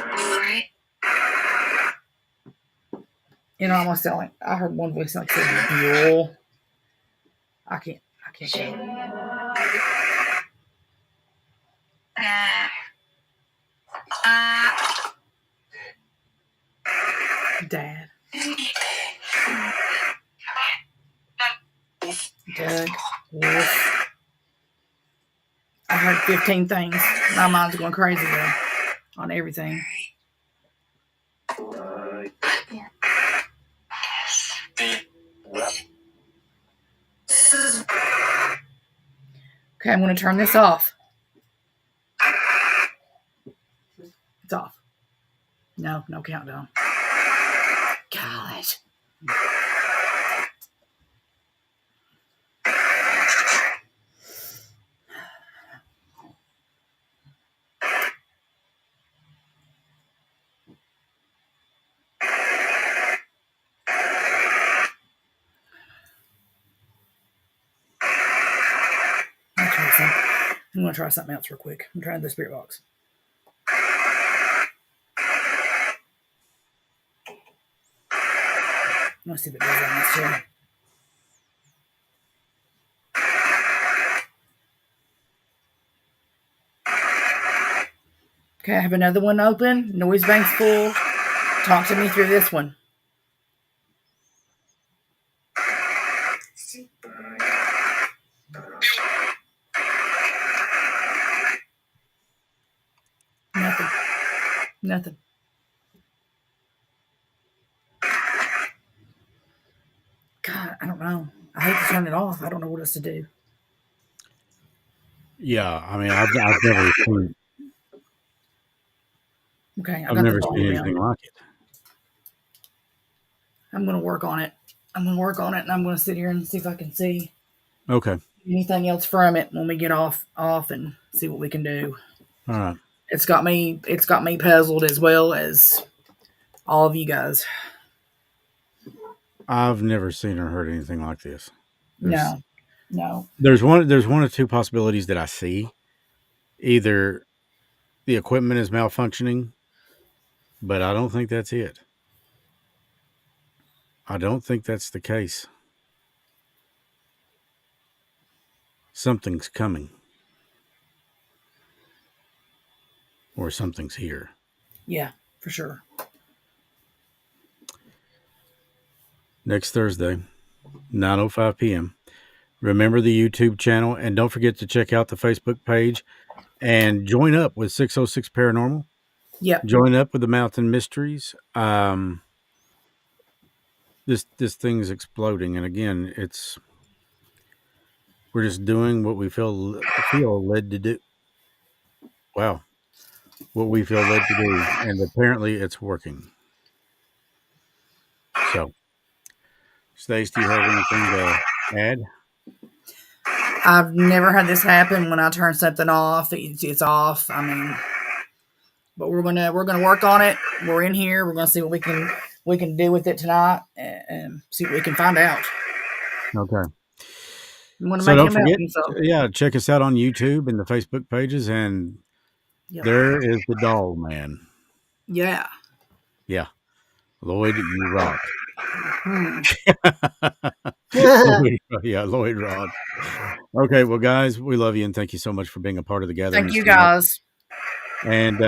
Alright. You know, almost sound like I heard one voice like said Buell. I can't Dad. Doug. Wolf. I heard 15 things. My mind's going crazy though on everything. Okay, I'm going to turn this off. It's off. No countdown. Gosh. I'm going to try something else real quick. I'm trying the spirit box. Let's see if it does that next time. Okay, I have another one open. Noise bank's full. Talk to me through this one. Nothing. God, I don't know. I hate to turn it off. I don't know what else to do. Yeah, I mean, I've never seen. Okay, I've never seen anything like it. I'm going to work on it. And I'm going to sit here and see if I can see Okay. anything else from it when we get off and see what we can do. All right. It's got me puzzled as well as all of you guys. I've never seen or heard anything like this. No. There's one or two possibilities that I see. Either the equipment is malfunctioning, but I don't think that's it. I don't think that's the case. Something's coming. Or something's here. Yeah, for sure. Next Thursday, 9:05 p.m. Remember the YouTube channel, and don't forget to check out the Facebook page and join up with 606 Paranormal. Yep. Join up with the Mountain Mysteries. This thing's exploding, and again, we're just doing what we feel led to do. Wow. What we feel led to do, and apparently it's working. So, Stace, do you have anything to add? I've never had this happen when I turn something off. It's off. I mean, but we're gonna work on it. We're in here. We're gonna see what we can do with it tonight and see what we can find out. Okay. So don't forget, check us out on YouTube and the Facebook pages, and there is the doll man. Yeah. Yeah. Lloyd, you rock. Lloyd Rod. Okay, well, guys, we love you, and thank you so much for being a part of the gathering. Thank you, guys. And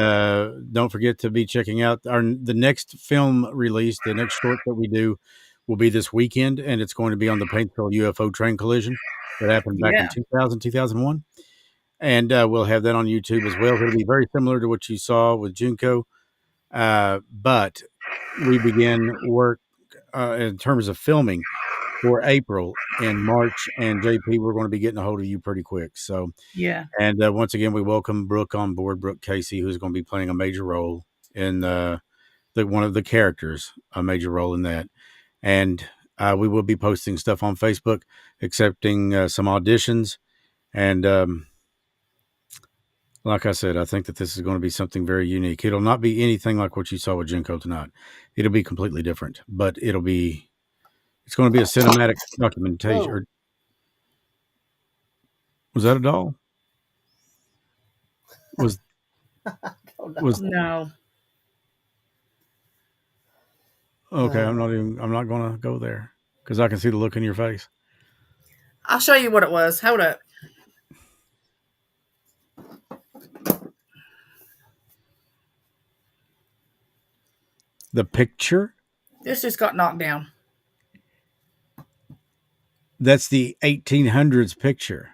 don't forget to be checking out the next film release. The next short that we do will be this weekend, and it's going to be on the Paintsville UFO train collision that happened back in 2001. And we'll have that on YouTube as well. It'll be very similar to what you saw with Junko, but we begin work in terms of filming for April and March. And JP, we're going to be getting a hold of you pretty quick. So yeah. And once again, we welcome Brooke on board. Brooke Casey, who's going to be playing a major role in one of the characters, a major role in that. And we will be posting stuff on Facebook, accepting some auditions. And like I said, I think that this is going to be something very unique. It'll not be anything like what you saw with Junko tonight. It'll be completely different, but it'll be It's going to be a cinematic documentation. Whoa. Or, was that a doll? Was Oh, no. was No. okay? I'm not going to go there because I can see the look in your face. I'll show you what it was. Hold up. The picture. This just got knocked down. That's the 1800s picture.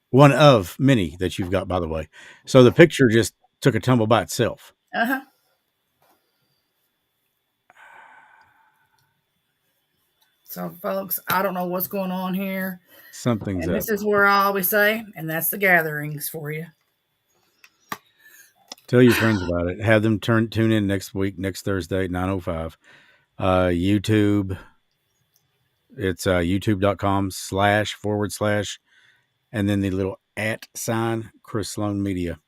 One of many that you've got, by the way. So the picture just took a tumble by itself. Uh-huh. So, folks, I don't know what's going on here. Something's And up. this is where I always say, and that's the gatherings for you. Tell your friends about it. Have them tune in next week, next Thursday at 9:05. YouTube. It's youtube.com// and then the little @ Chris Sloan Media.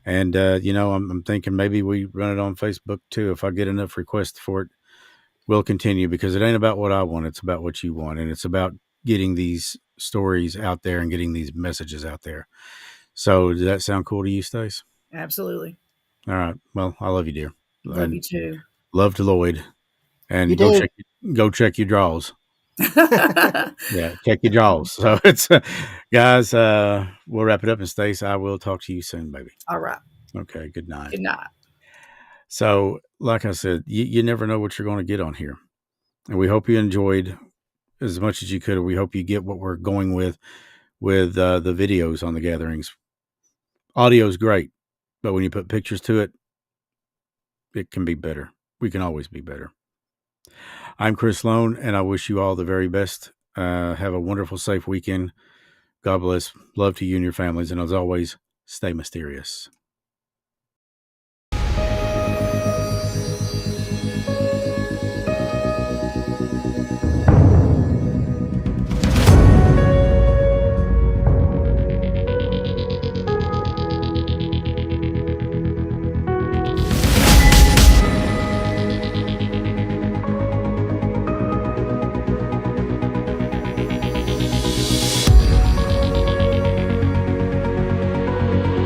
And I'm thinking maybe we run it on Facebook too. If I get enough requests for it, we'll continue, because it ain't about what I want. It's about what you want. And it's about getting these stories out there and getting these messages out there. So does that sound cool to you, Stace? Absolutely. All right. Well, I love you, dear. Love you too. Love to Lloyd. And You go do. check your draws. Yeah, check your draws. So it's guys, we'll wrap it up. And Stace, I will talk to you soon, baby. All right. Okay, good night. Good night. So, like I said, you never know what you're going to get on here. And we hope you enjoyed as much as you could. We hope you get what we're going with the videos on the gatherings. Audio is great, but when you put pictures to it, it can be better. We can always be better. I'm Chris Sloan, and I wish you all the very best. Have a wonderful, safe weekend. God bless. Love to you and your families. And as always, stay mysterious.